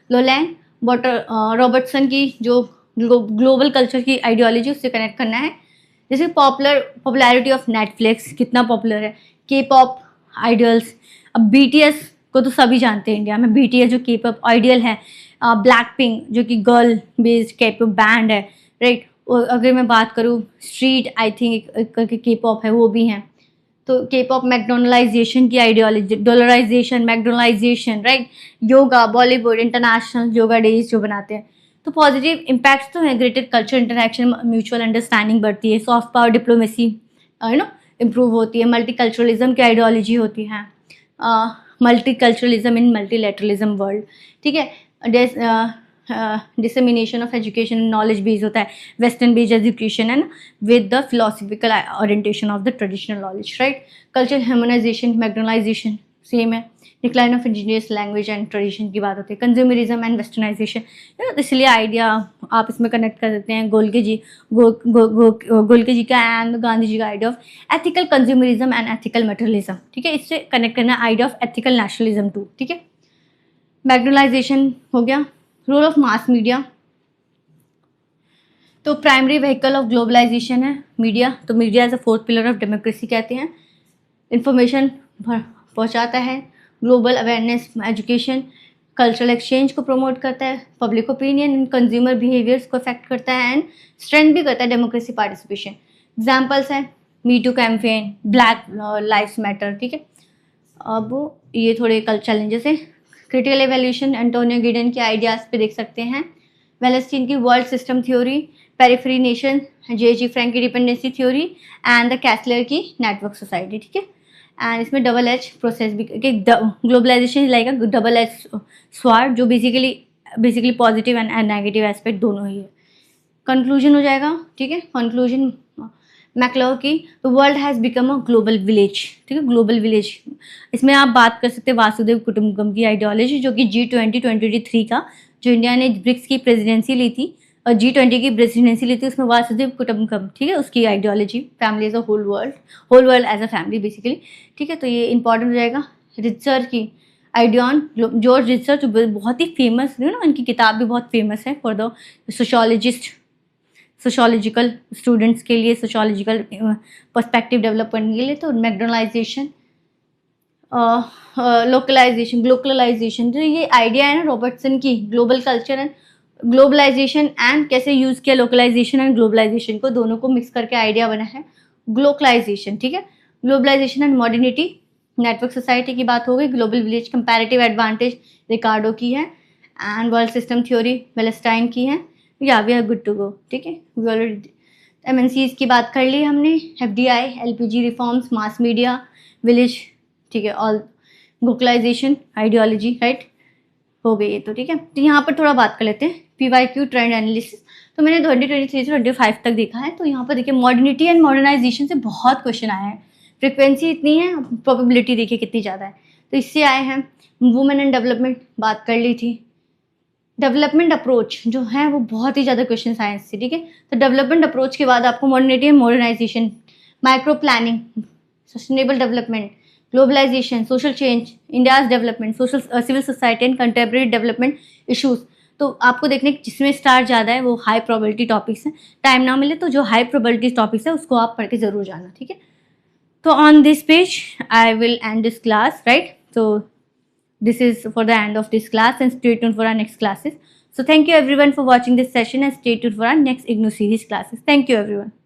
लोलैंग वाटर रॉबर्टसन की जो ग्लोबल कल्चर की आइडियोलॉजी उससे कनेक्ट करना है। जैसे पॉपुलैरिटी ऑफ नेटफ्लिक्स कितना पॉपुलर है, के पॉप आइडल्स। अब BTS को तो सभी जानते हैं इंडिया में, BTS जो के पॉप आइडियल है। ब्लैक पिंक जो कि गर्ल बेस्ड के पॉप बैंड है, राइट। और अगर मैं बात करूँ स्ट्रीट, आई थिंक करके के पॉप है, वो भी हैं। तो के पॉप मैकडोनलाइजेशन की ideology, dollarisation, McDonaldisation, right. Yoga, Bollywood, international yoga days जो बनाते हैं। तो पॉजिटिव इम्पैक्ट्स तो हैं, greater culture interaction, mutual understanding बढ़ती है, सॉफ्ट पावर डिप्लोमेसी इम्प्रूव होती है, मल्टीकल्चरलिज्म की आइडियोलॉजी होती है, मल्टीकल्चरलिज्म इन मल्टीलेटरलिज्म वर्ल्ड, ठीक है। Dissemination of education, knowledge based होता है, वेस्टर्न बेस्ड एजुकेशन है ना, with the philosophical orientation of the traditional knowledge, right. Culture harmonisation, McDonaldisation same है। Decline of indigenous language and tradition की बात होती है, कंज्यूमरिज्म एंड वेस्टर्नाइजेशन, इसलिए आइडिया आप इसमें कनेक्ट कर सकते हैं गोलके जी का एंड गांधी जी का idea of ethical consumerism and ethical materialism, ठीक है। इससे कनेक्ट करना idea of ethical nationalism too, ठीक है। मैकडोनलाइजेशन हो गया। रोल ऑफ मास मीडिया, तो प्राइमरी व्हीकल ऑफ ग्लोबलाइजेशन है मीडिया। तो media as a fourth pillar of democracy कहते हैं। इंफॉर्मेशन पहुंचाता है, global awareness, education, cultural exchange को प्रमोट करता है, public opinion and consumer behaviours को अफेक्ट करता है एंड स्ट्रेंथ भी करता है डेमोक्रेसी पार्टिसिपेशन। एग्जाम्पल्स हैं me too campaign, black lives matter, ठीक है। अब ये थोड़े कल चैलेंजेस हैं। क्रिटिकल एवेल्यूशन, एंटोनियो गिडेन के आइडियाज़ पे देख सकते हैं। वेलेस्टीन की world system theory, periphery nation, J.G. Frank की dependency theory and the Castells की नेटवर्क सोसाइटी, ठीक है। एंड इसमें डबल एच प्रोसेस भी, globalisation like a double edge sword, जो basically positive and negative aspect दोनों ही है। कंक्लूजन हो जाएगा, ठीक है। कंक्लूजन मैक्लो की, the world has become a global village, ठीक है, ग्लोबल विलेज। इसमें आप बात कर सकते हैं वासुदेव कुटुंबकम की आइडियोलॉजी, जो कि G20 2023 का, जो इंडिया ने ब्रिक्स की प्रेसिडेंसी ली थी और G20 की प्रेसिडेंसी ली थी, उसमें वासुदेव कुटुंबकम, ठीक है, उसकी ideology, family as a whole world as a family basically, ठीक है। तो ये इंपॉर्टेंट हो जाएगा। रिचर की आइडियन, जॉर्ज रिचर जो बहुत ही फेमस है ना, उनकी किताब भी बहुत फेमस है फॉर द सोशोलॉजिकल स्टूडेंट्स के लिए, सोशोलॉजिकल पर्सपेक्टिव डेवलप करने के लिए। तो मैकडोनलाइजेशन, लोकलाइजेशन, ग्लोबलाइजेशन, जो ये आइडिया है ना रॉबर्टसन की, global culture and globalisation and कैसे यूज़ किया लोकलाइजेशन एंड ग्लोबलाइजेशन को, दोनों को मिक्स करके आइडिया बना है ग्लोबलाइजेशन, ठीक है। Globalisation and modernity, network society की बात हो गई। Global village, comparative advantage Ricardo की है and world system theory Wallerstein की है। या we are good to go, ठीक है। वी ऑलरेडी MNCs की बात कर ली हमने, FDI, LPG reforms, mass media, village, ठीक है, ऑल ग्लोबलाइजेशन आइडियोलॉजी, राइट, हो गई है। तो ठीक है, तो यहाँ पर थोड़ा बात कर लेते हैं PYQ ट्रेंड एनालिसिस। तो मैंने 2023 से 25 तक देखा है। तो यहाँ पर देखिए मॉडर्निटी एंड मॉडर्नाइजेशन से बहुत क्वेश्चन आए हैं, फ्रिक्वेंसी इतनी है, प्रोबेबिलिटी देखिए कितनी ज़्यादा है। तो इससे आए हैं वुमेन एंड डेवलपमेंट, बात कर ली थी। डेवलपमेंट अप्रोच जो है वो बहुत ही ज़्यादा क्वेश्चन साइंस से, ठीक है। तो डेवलपमेंट अप्रोच के बाद आपको modernity and modernisation, micro planning, sustainable development, globalisation, social change, India's development, social civil society and contemporary development issues. तो आपको देखने जिसमें स्टार ज़्यादा है वो हाई प्रोबेबिलिटी टॉपिक्स हैं। टाइम ना मिले तो जो हाई प्रोबेबिलिटी टॉपिक्स है उसको आप पढ़ के ज़रूर जाना, ठीक है। तो on this page I will end this class, right? So this is for the end of this class, and stay tuned for our next classes. So thank you everyone for watching this session, and stay tuned for our next IGNOU series classes. Thank you everyone.